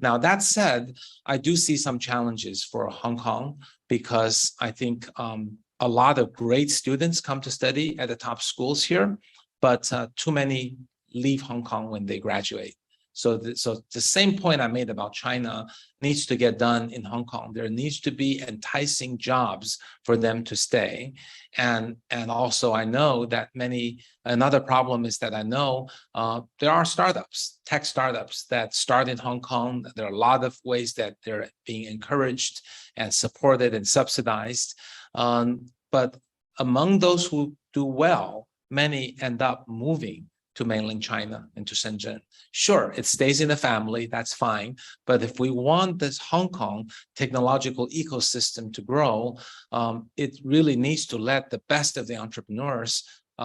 Now, that said, I do see some challenges for Hong Kong, because I think a lot of great students come to study at the top schools here, but too many leave Hong Kong when they graduate. So the same point I made about China needs to get done in Hong Kong. There needs to be enticing jobs for them to stay. And also I know that another problem is that I know there are startups, tech startups that start in Hong Kong. There are a lot of ways that they're being encouraged and supported and subsidized. But among those who do well, many end up moving to mainland China and to Shenzhen. Sure, it stays in the family, that's fine. But if we want this Hong Kong technological ecosystem to grow, it really needs to let the best of the entrepreneurs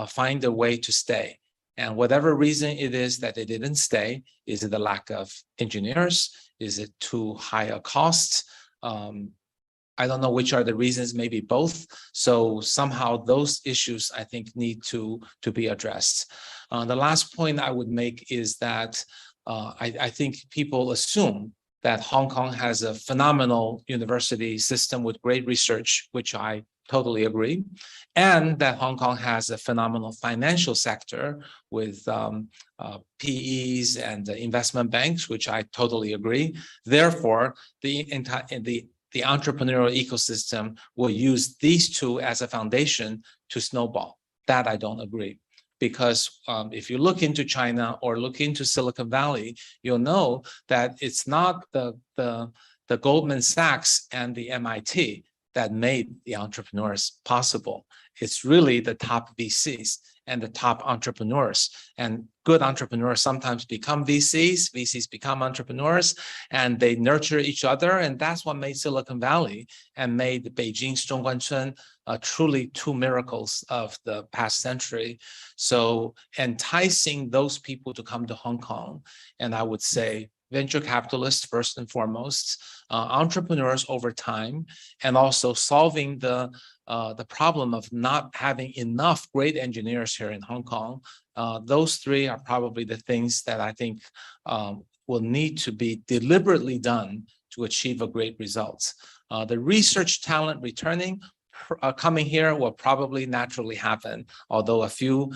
find a way to stay. And whatever reason it is that they didn't stay, is it the lack of engineers? Is it too high a cost? I don't know which are the reasons, maybe both. So somehow those issues, I think, need to be addressed. The last point I would make is that I think people assume that Hong Kong has a phenomenal university system with great research, which I totally agree, and that Hong Kong has a phenomenal financial sector with PEs and investment banks, which I totally agree. Therefore, the entrepreneurial ecosystem will use these two as a foundation to snowball. That I don't agree. Because if you look into China or look into Silicon Valley, you'll know that it's not the Goldman Sachs and the MIT that made the entrepreneurs possible. It's really the top VCs and the top entrepreneurs. And good entrepreneurs sometimes become VCs, VCs become entrepreneurs, and they nurture each other. And that's what made Silicon Valley and made Beijing's Zhongguancun truly two miracles of the past century. So enticing those people to come to Hong Kong, and I would say venture capitalists first and foremost, entrepreneurs over time, and also solving the problem of not having enough great engineers here in Hong Kong. Those three are probably the things that I think will need to be deliberately done to achieve a great result. The research talent returning, coming here will probably naturally happen, although a few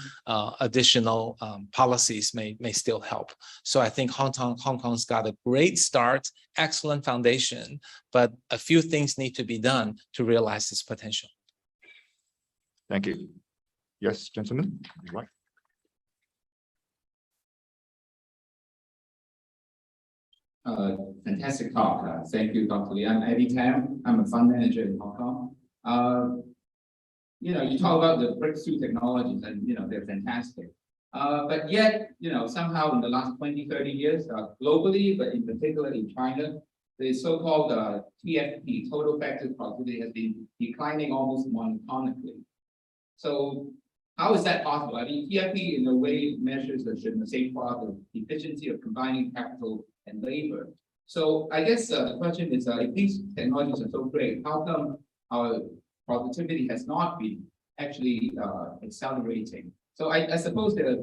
additional policies may still help. So I think Hong Kong's got a great start, excellent foundation, but a few things need to be done to realize this potential. Thank you. Yes, gentlemen. Right. Fantastic talk. Thank you, Dr. Lee. I'm Eddie Tam. I'm a fund manager in Hong Kong. You talk about the breakthrough technologies and, they're fantastic. But yet, somehow in the last 20, 30 years, globally, but in particular in China, the so-called TFP, total factor productivity, has been declining almost monotonically. So how is that possible? I mean, TFP in a way measures the safeguard the efficiency of combining capital and labor. So I guess the question is, if these technologies are so great, how come our productivity has not been actually accelerating? So I suppose there are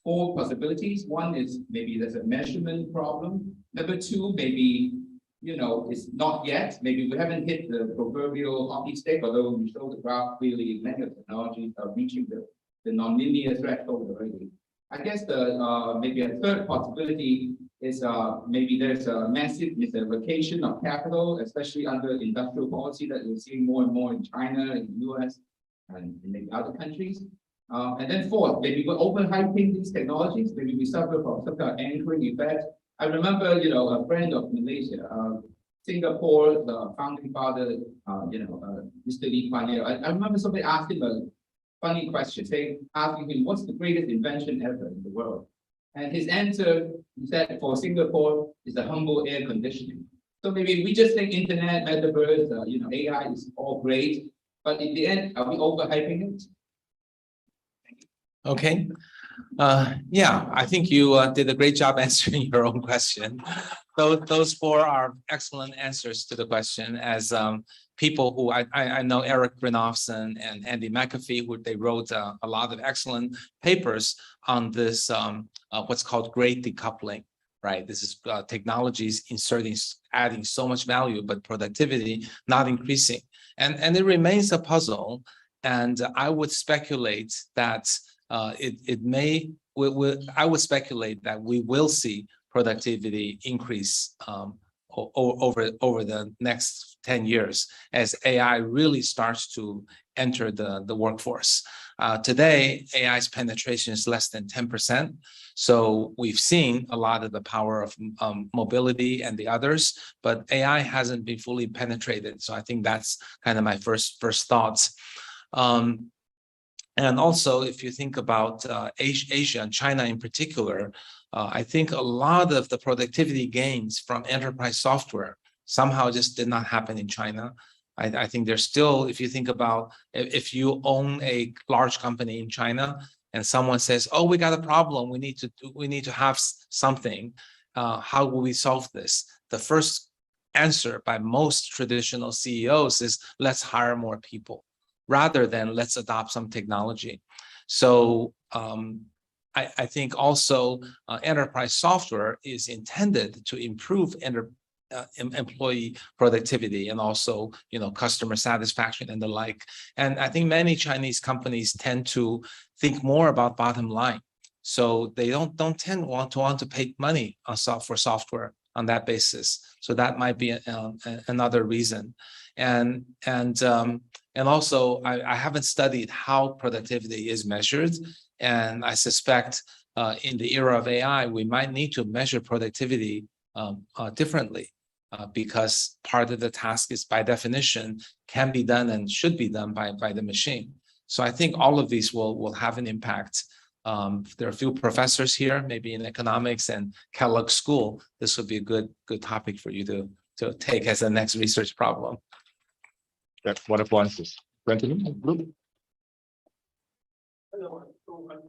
four possibilities. One is maybe there's a measurement problem. Number two, maybe, it's not yet. Maybe we haven't hit the proverbial hockey stick, although we show the graph clearly many of the technologies are reaching the nonlinear threshold already. I guess maybe a third possibility is maybe there's a massive misallocation of capital, especially under industrial policy that we're seeing more and more in China, in the US, and in maybe other countries. And then fourth, maybe we're overhyping these technologies. Maybe we suffer from some kind of anchoring effect. I remember, a friend of Malaysia, Singapore, the founding father, Mr. Lee Kuan Yew. I remember somebody asked him a funny question, asking him, what's the greatest invention ever in the world? And his answer, he said, for Singapore, is the humble air conditioning. So maybe we just think internet, metaverse, AI is all great, but in the end, are we overhyping it? Okay. Yeah, I think you did a great job answering your own question. Those four are excellent answers to the question. As people who I know, Eric Brynolfsson and Andy McAfee, who they wrote a lot of excellent papers on this what's called great decoupling. Right, this is technologies adding so much value, but productivity not increasing, and it remains a puzzle. And I would speculate that I would speculate that we will see productivity increase over the next 10 years as AI really starts to enter the workforce. Today, AI's penetration is less than 10%. So we've seen a lot of the power of mobility and the others, but AI hasn't been fully penetrated. So I think that's kind of my first thoughts. And also, if you think about Asia and China in particular, I think a lot of the productivity gains from enterprise software somehow just did not happen in China. I think there's still, if you think about, if you own a large company in China and someone says, oh, we got a problem, we need to have something, how will we solve this? The first answer by most traditional CEOs is, let's hire more people, rather than let's adopt some technology. So I think also enterprise software is intended to improve employee productivity and also customer satisfaction and the like. And I think many Chinese companies tend to think more about bottom line. So they don't tend to want to pay money on software on that basis. So that might be another reason. And also, I haven't studied how productivity is measured, and I suspect in the era of AI, we might need to measure productivity differently, because part of the task is, by definition, can be done and should be done by the machine. So I think all of these will have an impact. There are a few professors here, maybe in economics and Kellogg School. This would be a good topic for you to take as a next research problem. That's wonderful answers. Gentlemen, group. Hello. I'm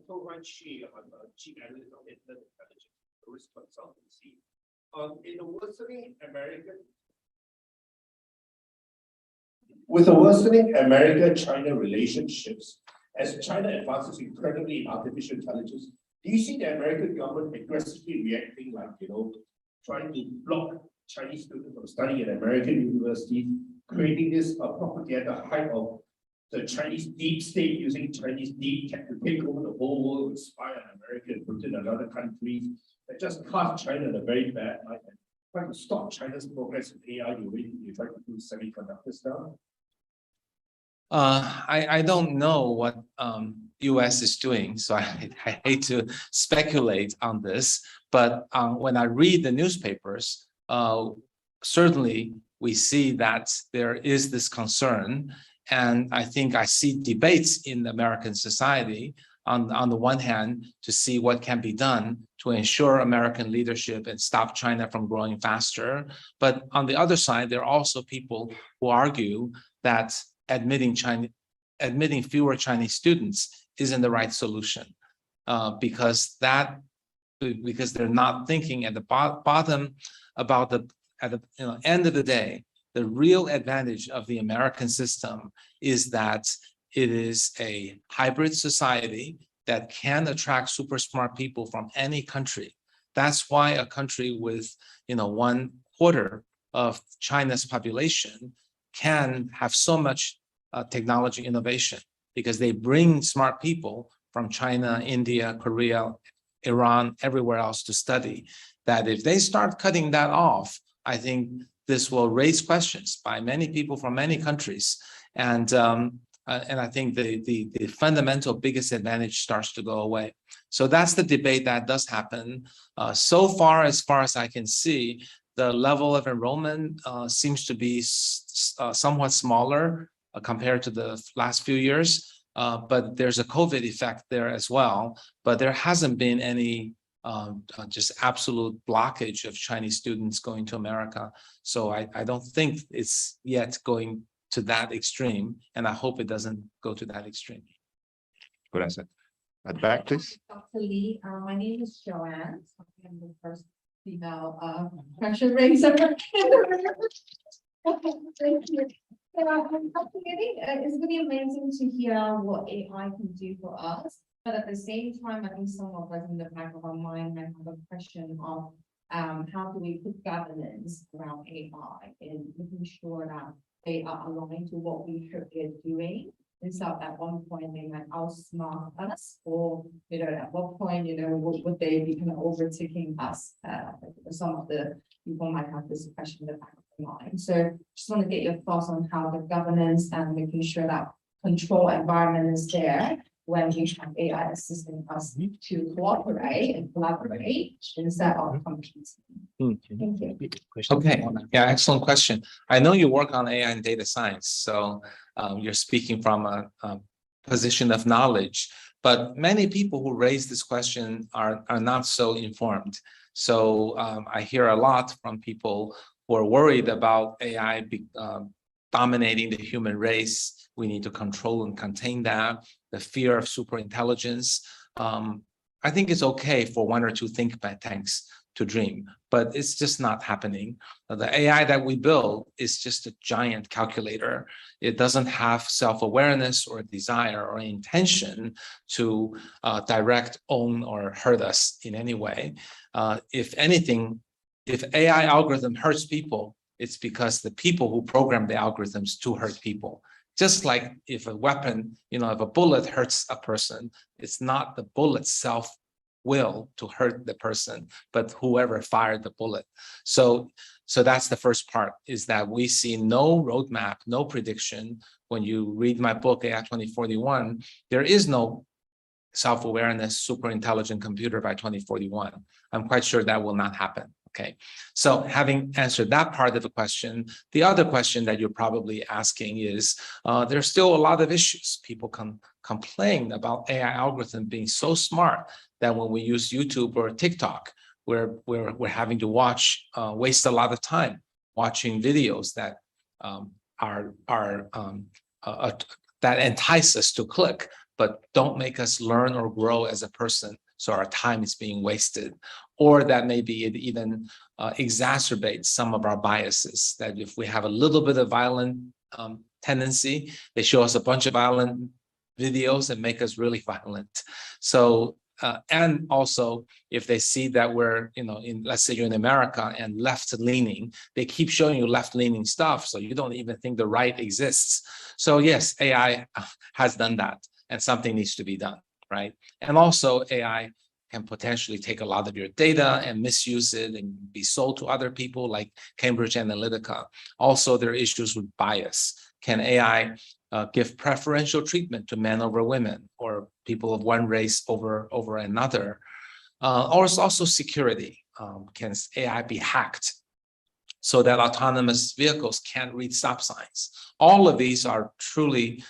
Wan Shi. I'm a chief analyst of Internet Intelligence Risk Consultancy. With the worsening America-China relationships, as China advances incredibly in artificial intelligence, do you see the American government aggressively reacting, like, trying to block Chinese students from studying at American universities, creating this propaganda hype of the Chinese deep state using Chinese deep tech to take over the whole world, spy on America and Britain and other countries, that just cast China in a very bad light and trying to stop China's progress in AI the way you try to do semiconductors now? I don't know what US is doing, so I hate to speculate on this. But when I read the newspapers, certainly we see that there is this concern. And I think I see debates in the American society on the one hand to see what can be done to ensure American leadership and stop China from growing faster. But on the other side, there are also people who argue that admitting fewer Chinese students isn't the right solution, because they're not thinking at the bottom about at the end of the day. The real advantage of the American system is that it is a hybrid society that can attract super smart people from any country. That's why a country with, 1/4 of China's population can have so much technology innovation, because they bring smart people from China, India, Korea, Iran, everywhere else to study. That if they start cutting that off, I think this will raise questions by many people from many countries. And I think the fundamental biggest advantage starts to go away. So that's the debate that does happen. So far as I can see, the level of enrollment seems to be somewhat smaller compared to the last few years. But there's a COVID effect there as well. But there hasn't been any just absolute blockage of Chinese students going to America. So I don't think it's yet going to that extreme, and I hope it doesn't go to that extreme. Good answer. At the back, please. Dr. Lee, my name is Joanne. I'm the first female question raiser. Thank you. It's really amazing to hear what AI can do for us. But at the same time, I think some of us in the back of our mind might have a question of how do we put governance around AI and making sure that they are aligned to what we should be doing. And so at one point they might outsmart us, or at what point, would they be kind of overtaking us? Some of the people might have this question in the back of their mind. So just want to get your thoughts on how the governance and making sure that control environment is there when we have AI assisting us to cooperate and collaborate instead of competing. Thank you. Okay, yeah, excellent question. I know you work on AI and data science, so you're speaking from a position of knowledge, but many people who raise this question are not so informed. So I hear a lot from people who are worried about AI dominating the human race. We need to control and contain that. The fear of super intelligence. I think it's okay for one or two think tanks to dream, but it's just not happening. The AI that we build is just a giant calculator. It doesn't have self-awareness or desire or intention to direct, own, or hurt us in any way. If anything, if AI algorithm hurts people, it's because the people who program the algorithms to hurt people. Just like if a weapon, if a bullet hurts a person, it's not the bullet's self-will to hurt the person, but whoever fired the bullet. So that's the first part, is that we see no roadmap, no prediction. When you read my book, AI 2041, there is no self-awareness, super intelligent computer by 2041. I'm quite sure that will not happen. Okay, so having answered that part of the question, the other question that you're probably asking is, there's still a lot of issues. People complain about AI algorithm being so smart that when we use YouTube or TikTok, we're having to waste a lot of time watching videos that that entice us to click, but don't make us learn or grow as a person. So our time is being wasted, or that maybe it even exacerbates some of our biases, that if we have a little bit of violent tendency, they show us a bunch of violent videos and make us really violent. So, and also if they see that we're, let's say you're in America and left-leaning, they keep showing you left-leaning stuff, so you don't even think the right exists. So yes, AI has done that, and something needs to be done. Right. And also AI can potentially take a lot of your data and misuse it and be sold to other people like Cambridge Analytica. Also, there are issues with bias. Can AI give preferential treatment to men over women, or people of one race over another? Or it's also security. Can AI be hacked so that autonomous vehicles can't read stop signs? All of these are truly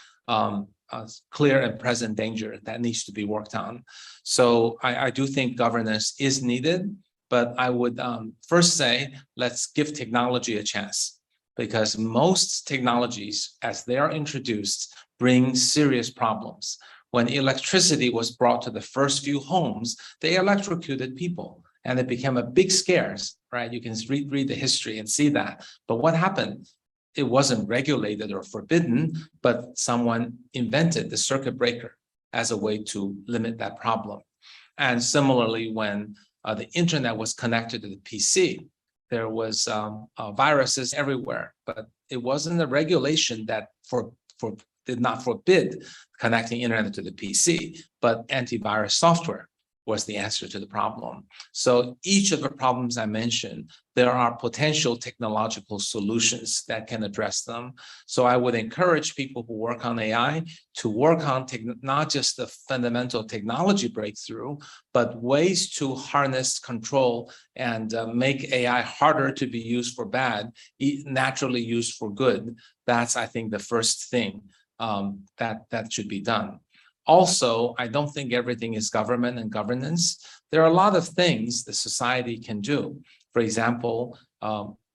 clear and present danger that needs to be worked on. So I do think governance is needed, but I would first say, let's give technology a chance, because most technologies, as they are introduced, bring serious problems. When electricity was brought to the first few homes, they electrocuted people, and it became a big scare, right? You can read the history and see that. But what happened? It wasn't regulated or forbidden, but someone invented the circuit breaker. as a way to limit that problem. And similarly, when the internet was connected to the PC, there was viruses everywhere, but it wasn't a regulation that did not forbid connecting internet to the PC, but antivirus software was the answer to the problem. So each of the problems I mentioned, there are potential technological solutions that can address them. So I would encourage people who work on AI to work on not just the fundamental technology breakthrough, but ways to harness, control, and make AI harder to be used for bad, naturally used for good. That's, I think, the first thing that should be done. Also, I don't think everything is government and governance. There are a lot of things the society can do. For example,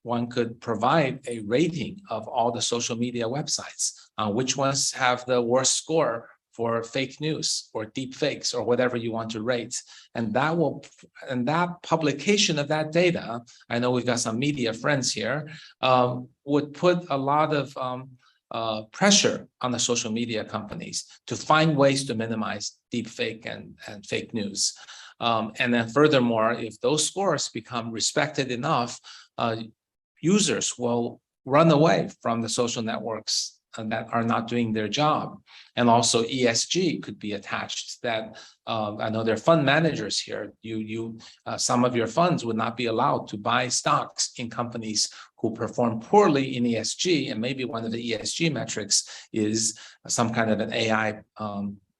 one could provide a rating of all the social media websites, which ones have the worst score for fake news or deep fakes or whatever you want to rate. And that publication of that data, I know we've got some media friends here, would put a lot of pressure on the social media companies to find ways to minimize deep fake and fake news. And then furthermore, if those scores become respected enough, users will run away from the social networks that are not doing their job. And also ESG could be attached that I know there are fund managers here. Some of your funds would not be allowed to buy stocks in companies who perform poorly in ESG. And maybe one of the ESG metrics is some kind of an AI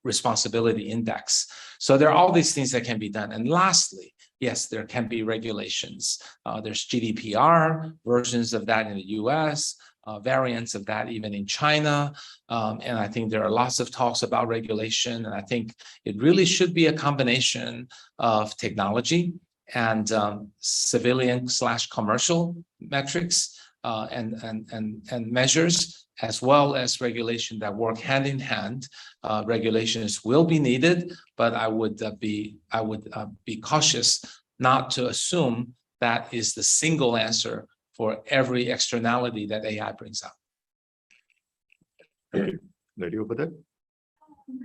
responsibility index. So there are all these things that can be done. And lastly, yes, there can be regulations. There's GDPR versions of that in the US, variants of that even in China. And I think there are lots of talks about regulation. And I think it really should be a combination of technology and civilian/commercial metrics and measures, as well as regulation that work hand in hand. Regulations will be needed, but I would be cautious not to assume that is the single answer for every externality that AI brings up. Lady over there.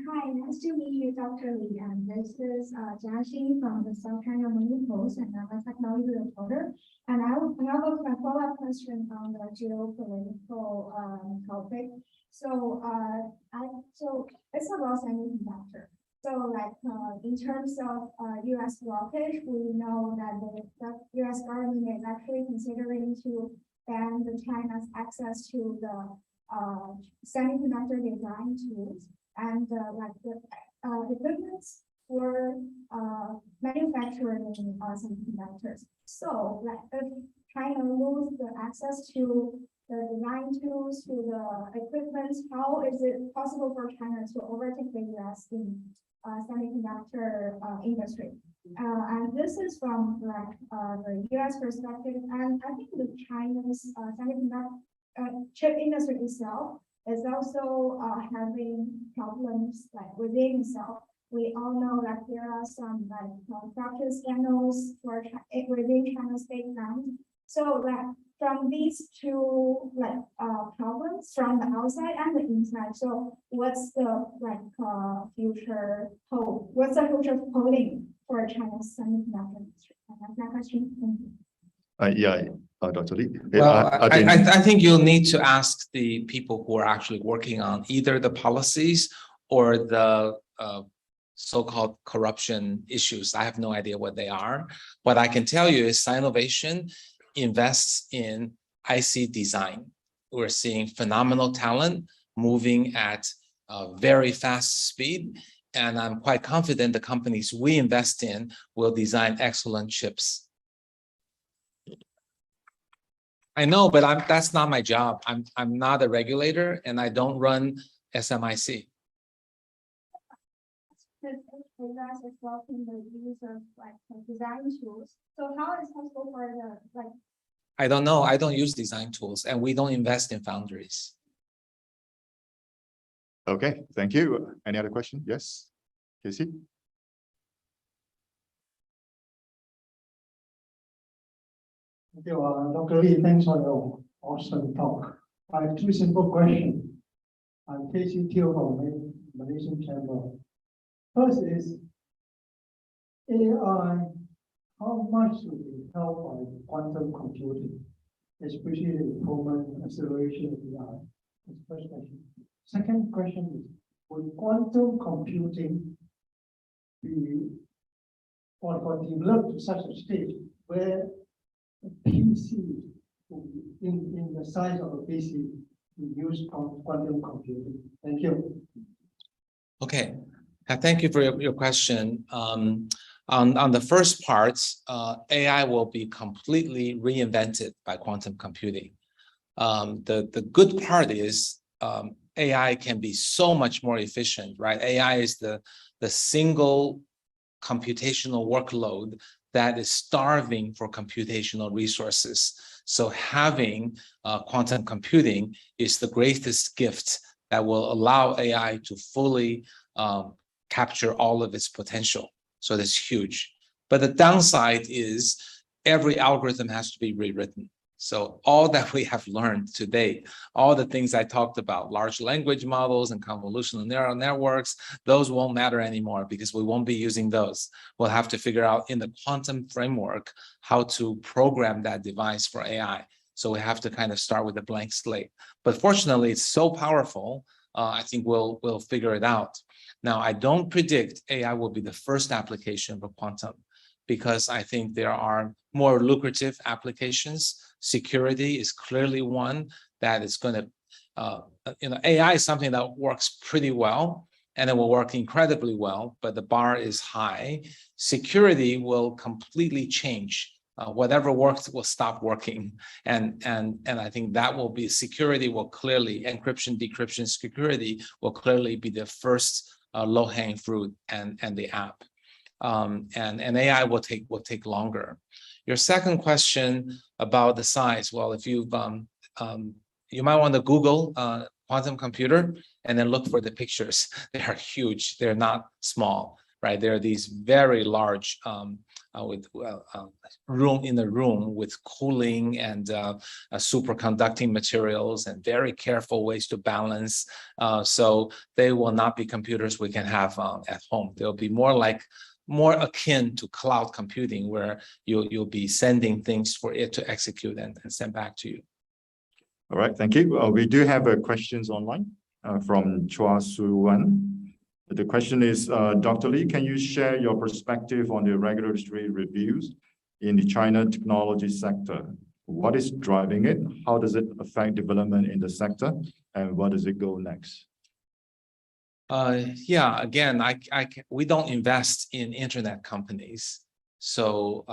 Hi, nice to meet you, Dr. Li. And this is Jia Xing from the South China Morning Post, and I'm a technology reporter. And I have a follow-up question on the geopolitical topic. So, so it's about semiconductor. So, like in terms of U.S. blockage, we know that the U.S. government is actually considering to ban the China's access to the semiconductor design tools and like the equipment for manufacturing semiconductors. So, like if China lose the access to the design tools, to the equipment, how is it possible for China to overtake the U.S. in semiconductor industry? And this is from like the U.S. perspective, and I think the China's semiconductor chip industry itself is also having problems like within itself. We all know that there are some like fracture scandals for within China's state bank. So like from these two like problems from the outside and the inside. So what's the like future hope? What's the future holding for China's semiconductor industry? That's my question. Thank you. Dr. Li. Well, I think you'll need to ask the people who are actually working on either the policies or the so-called corruption issues. I have no idea what they are. What I can tell you is Sinovation invests in IC design. We're seeing phenomenal talent moving at a very fast speed. And I'm quite confident the companies we invest in will design excellent chips. I know, but that's not my job. I'm not a regulator and I don't run SMIC. The U.S. is blocking the use of like design tools. So how is it possible for the like? I don't know. I don't use design tools and we don't invest in foundries. Okay, thank you. Any other question? Yes, Casey? Okay, Dr. Li, thanks for your awesome talk. I have two simple questions. I'm Casey Teo from Malaysian Chamber. First is AI, how much will be helped by quantum computing, especially the improvement acceleration of AI? That's the first question. Second question is, will quantum computing be or developed to such a stage where a PC will be in the size of a PC will use quantum computing? Thank you. Okay, thank you for your question. On the first part, AI will be completely reinvented by quantum computing. The good part is AI can be so much more efficient, right? AI is the single computational workload that is starving for computational resources. So having quantum computing is the greatest gift that will allow AI to fully capture all of its potential. So that's huge. But the downside is every algorithm has to be rewritten. So all that we have learned today, all the things I talked about, large language models and convolutional neural networks, those won't matter anymore because we won't be using those. We'll have to figure out in the quantum framework how to program that device for AI. So we have to kind of start with a blank slate. But fortunately, it's so powerful, I think we'll figure it out. Now, I don't predict AI will be the first application for quantum because I think there are more lucrative applications. Security is clearly one that is going to, AI is something that works pretty well and it will work incredibly well, but the bar is high. Security will completely change. Whatever works will stop working. And I think that will be, security will clearly, encryption, decryption, security will clearly be the first low-hanging fruit and the app. And AI will take longer. Your second question about the size, well, if you've you might want to Google quantum computer and then look for the pictures. They are huge. They're not small, right? There are these very large with room in the room with cooling and superconducting materials and very careful ways to balance. So they will not be computers we can have at home. They'll be more akin to cloud computing, where you'll be sending things for it to execute and send back to you. All right, thank you. We do have questions online from Chua Su-wan. The question is, Dr. Lee, can you share your perspective on the regulatory reviews in the China technology sector? What is driving it? How does it affect development in the sector? And where does it go next? Yeah, again, we don't invest in internet companies. So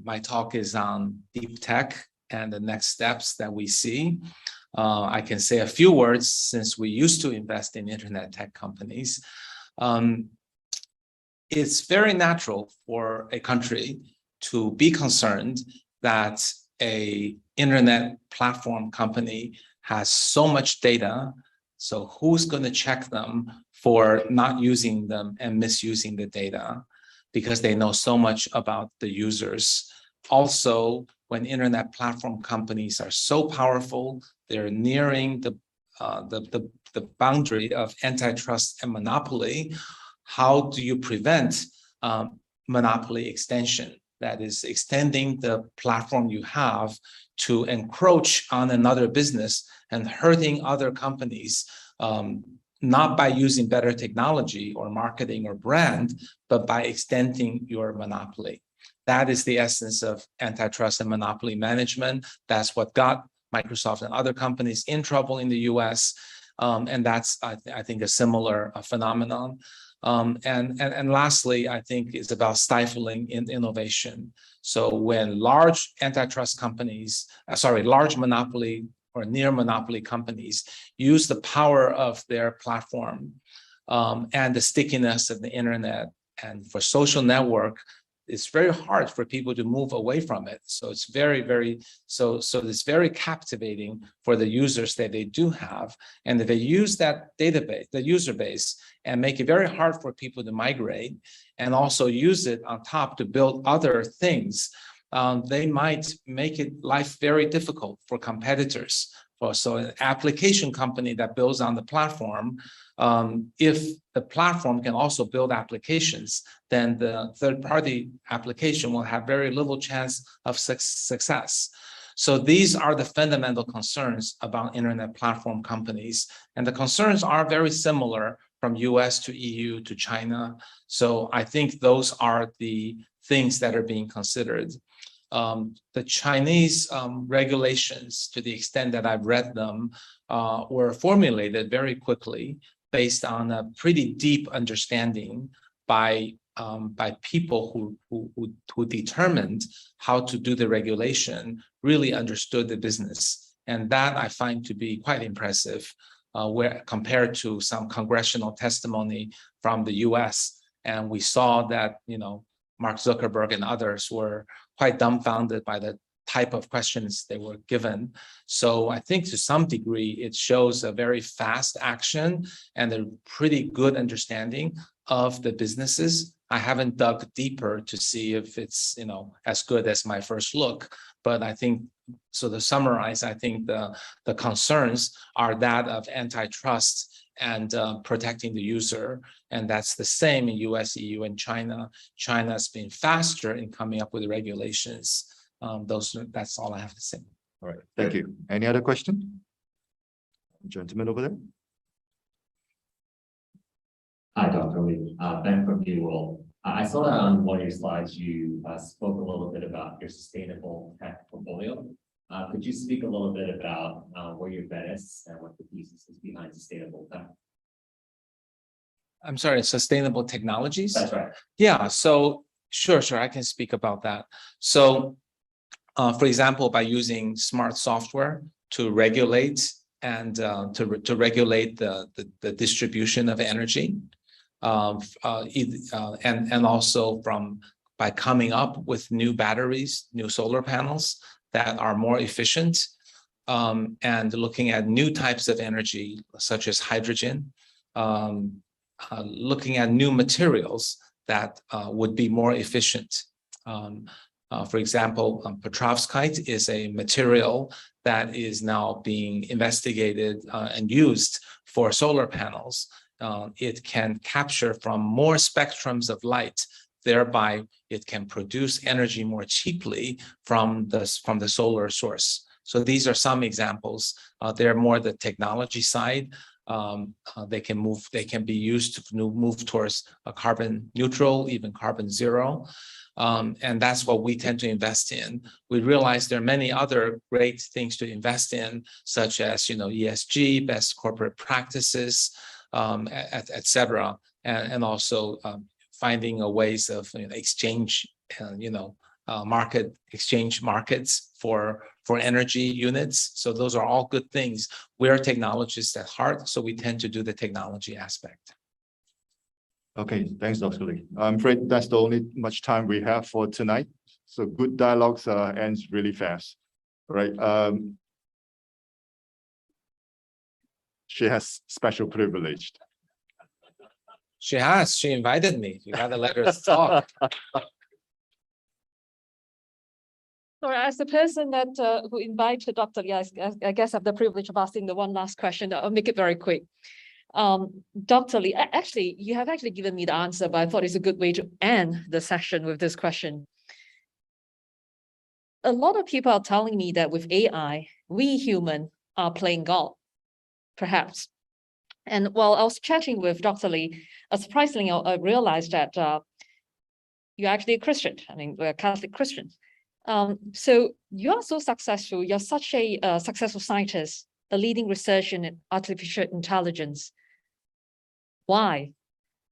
my talk is on deep tech and the next steps that we see. I can say a few words since we used to invest in internet tech companies. It's very natural for a country to be concerned that an internet platform company has so much data. So who's going to check them for not using them and misusing the data because they know so much about the users. Also, when internet platform companies are so powerful, they're nearing the boundary of antitrust and monopoly. How do you prevent monopoly extension? That is extending the platform you have to encroach on another business and hurting other companies, not by using better technology or marketing or brand, but by extending your monopoly. That is the essence of antitrust and monopoly management. That's what got Microsoft and other companies in trouble in the US. And that's, I think, a similar phenomenon. And lastly, I think it's about stifling in innovation. So when large antitrust companies, large monopoly or near monopoly companies use the power of their platform and the stickiness of the internet, and for social network, it's very hard for people to move away from it. So it's so it's very captivating for the users that they do have. And if they use that database, the user base, and make it very hard for people to migrate, and also use it on top to build other things, they might make it life very difficult for competitors So an application company that builds on the platform, if the platform can also build applications, then the third-party application will have very little chance of success. So these are the fundamental concerns about internet platform companies. And the concerns are very similar from US to EU to China. So I think those are the things that are being considered. The Chinese regulations, to the extent that I've read them, were formulated very quickly based on a pretty deep understanding by people who determined how to do the regulation, really understood the business. And that I find to be quite impressive, where compared to some congressional testimony from the US. And we saw that, Mark Zuckerberg and others were quite dumbfounded by the type of questions they were given. So I think to some degree, it shows a very fast action and a pretty good understanding of the businesses. I haven't dug deeper to see if it's, as good as my first look, but I think, so to summarize, I think the concerns are that of antitrust and protecting the user. And that's the same in US, EU, and China. China's been faster in coming up with the regulations. That's all I have to say. All right, thank you. Any other question? Gentleman over there. Hi, Dr. Lee. Ben from New World. I saw that on one of your slides, you spoke a little bit about your sustainable tech portfolio. Could you speak a little bit about where your bet is and what the thesis is behind sustainable tech? I'm sorry, sustainable technologies? That's right. Yeah, so sure, I can speak about that. So, for example, by using smart software to regulate and to regulate the distribution of energy, and also by coming up with new batteries, new solar panels that are more efficient, and looking at new types of energy, such as hydrogen, looking at new materials that would be more efficient. For example, Petrovskite is a material that is now being investigated and used for solar panels. It can capture from more spectrums of light, thereby it can produce energy more cheaply from the solar source. So these are some examples. They're more the technology side. They can be used to move towards a carbon neutral, even carbon zero. And that's what we tend to invest in. We realize there are many other great things to invest in, such as ESG, best corporate practices, etc., and also finding ways of exchange, exchange markets for energy units. So those are all good things. We're technologists at heart, so we tend to do the technology aspect. Okay, thanks, Dr. Lee. I'm afraid that's the only much time we have for tonight. So good dialogues ends really fast, right? She has special privilege. She invited me. You gotta let her talk. So as the person that who invited Dr. Lee, I guess I have the privilege of asking the one last question. I'll make it very quick. Dr. Lee, actually, you have actually given me the answer, but I thought it's a good way to end the session with this question. A lot of people are telling me that with AI, we human are playing God, perhaps. And while I was chatting with Dr. Lee, surprisingly, I realized that you're actually a Christian. I mean, we're Catholic Christians. So you're so successful. You're such a successful scientist, a leading researcher in artificial intelligence. Why?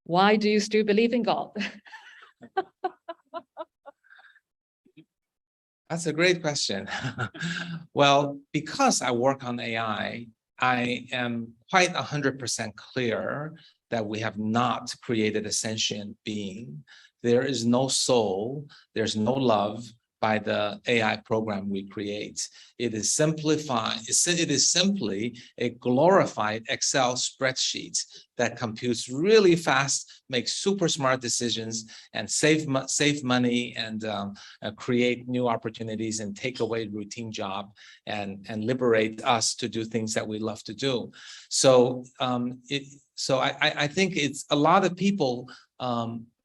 Why do you still believe in God? That's a great question. Well, because I work on AI, I am quite 100% clear that we have not created a sentient being. There is no soul, there's no love, by the AI program we create. It is simplified. It is simply a glorified Excel spreadsheet that computes really fast, makes super smart decisions, and save money, and create new opportunities, and take away routine job, and liberate us to do things that we love to do. So I think it's a lot of people.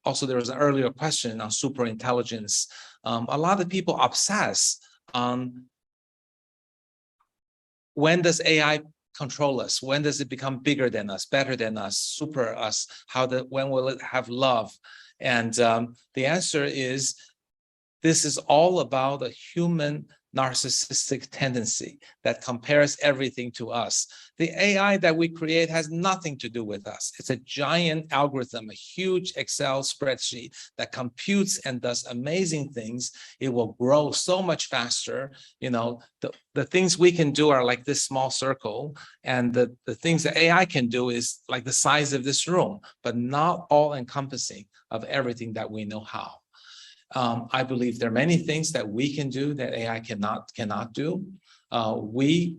Also, there was an earlier question on super intelligence. A lot of people obsess on when does AI control us? When does it become bigger than us, better than us, super us? When will it have love? And the answer is, this is all about a human narcissistic tendency that compares everything to us. The AI that we create has nothing to do with us. It's a giant algorithm, a huge Excel spreadsheet that computes and does amazing things. It will grow so much faster. You know, the things we can do are like this small circle, and the things that AI can do is like the size of this room, but not all encompassing of everything that we know how. I believe there are many things that we can do that AI cannot do. We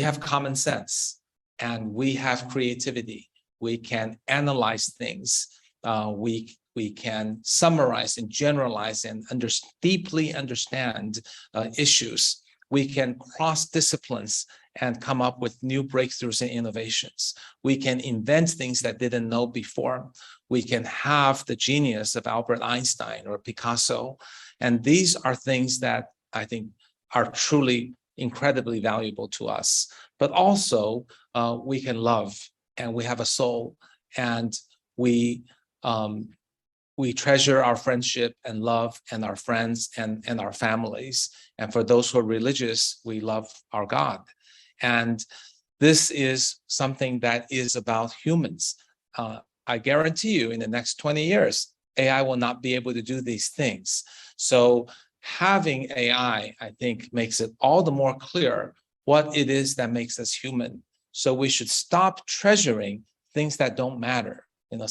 have common sense, and we have creativity. We can analyze things. We can summarize and generalize and deeply understand issues. We can cross disciplines and come up with new breakthroughs and innovations. We can invent things that didn't know before. We can have the genius of Albert Einstein or Picasso. And these are things that I think are truly incredibly valuable to us. But also, we can love, and we have a soul, and we treasure our friendship and love and our friends and our families. And for those who are religious, we love our God. And this is something that is about humans. I guarantee you, in the next 20 years, AI will not be able to do these things. So having AI, I think, makes it all the more clear what it is that makes us human. So we should stop treasuring things that don't matter. You know,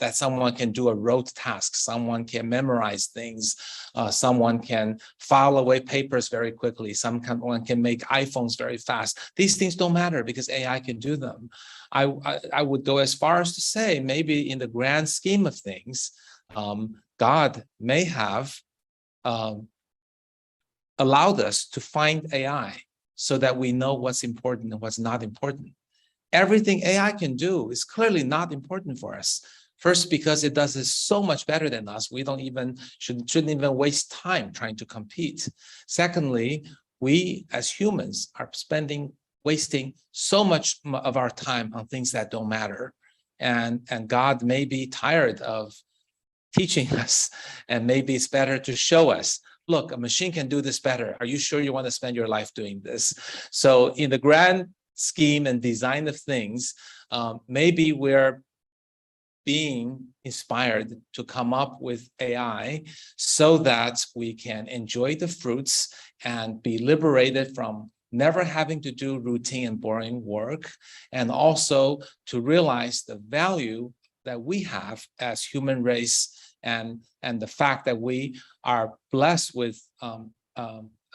that someone can do a rote task, someone can memorize things, someone can file away papers very quickly, someone can make iPhones very fast. These things don't matter because AI can do them. I would go as far as to say, maybe in the grand scheme of things, God may have allowed us to find AI so that we know what's important and what's not important. Everything AI can do is clearly not important for us. First, because it does it so much better than us, we shouldn't even waste time trying to compete. Secondly, we as humans are wasting so much of our time on things that don't matter. And God may be tired of teaching us, and maybe it's better to show us, look, a machine can do this better. Are you sure you want to spend your life doing this? So in the grand scheme and design of things, maybe we're being inspired to come up with AI so that we can enjoy the fruits and be liberated from never having to do routine and boring work, and also to realize the value that we have as human race, and the fact that we are blessed with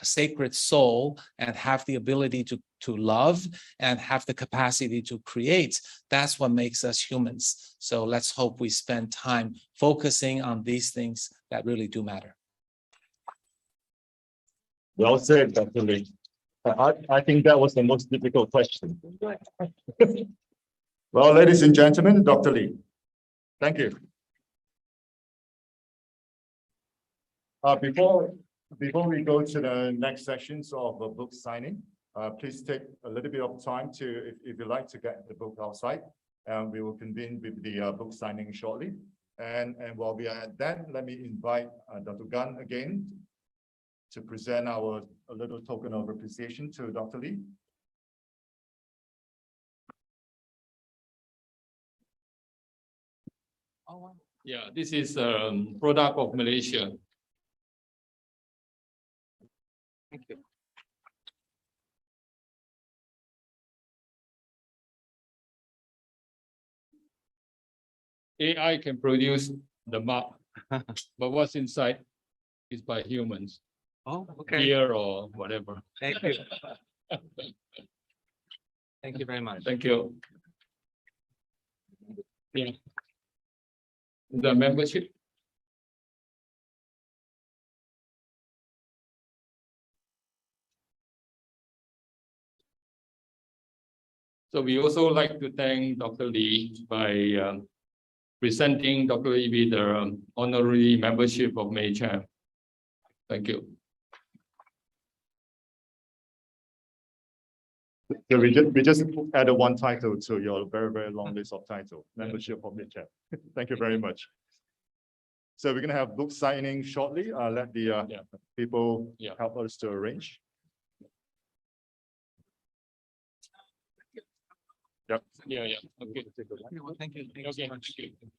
a sacred soul and have the ability to love and have the capacity to create. That's what makes us humans. So let's hope we spend time focusing on these things that really do matter. Well said, Dr. Lee. I think that was the most difficult question. Well, ladies and gentlemen, Dr. Lee, thank you. Before we go to the next sessions of book signing, please take a little bit of time to, if you like, to get the book outside, and we will convene with the book signing shortly. And while we are at that, let me invite Dr. Gan again to present a little token of appreciation to Dr. Lee. Yeah, this is a product of Malaysia. Thank you. AI can produce the map, but what's inside is by humans, Oh, okay. here or whatever. Thank you. Thank you very much. Thank you. Yeah. The membership. So we also like to thank Dr. Lee by presenting Dr. Lee with the honorary membership of MAYCHAM. Thank you. So we just added one title to your very, very long list of titles, membership of MAYCHAM. Thank you very much. So we're gonna have book signing shortly. Let the people help us to arrange. Yep. Yeah, yeah. Okay. Well, thank you. Thank you so Okay. much. Thank you.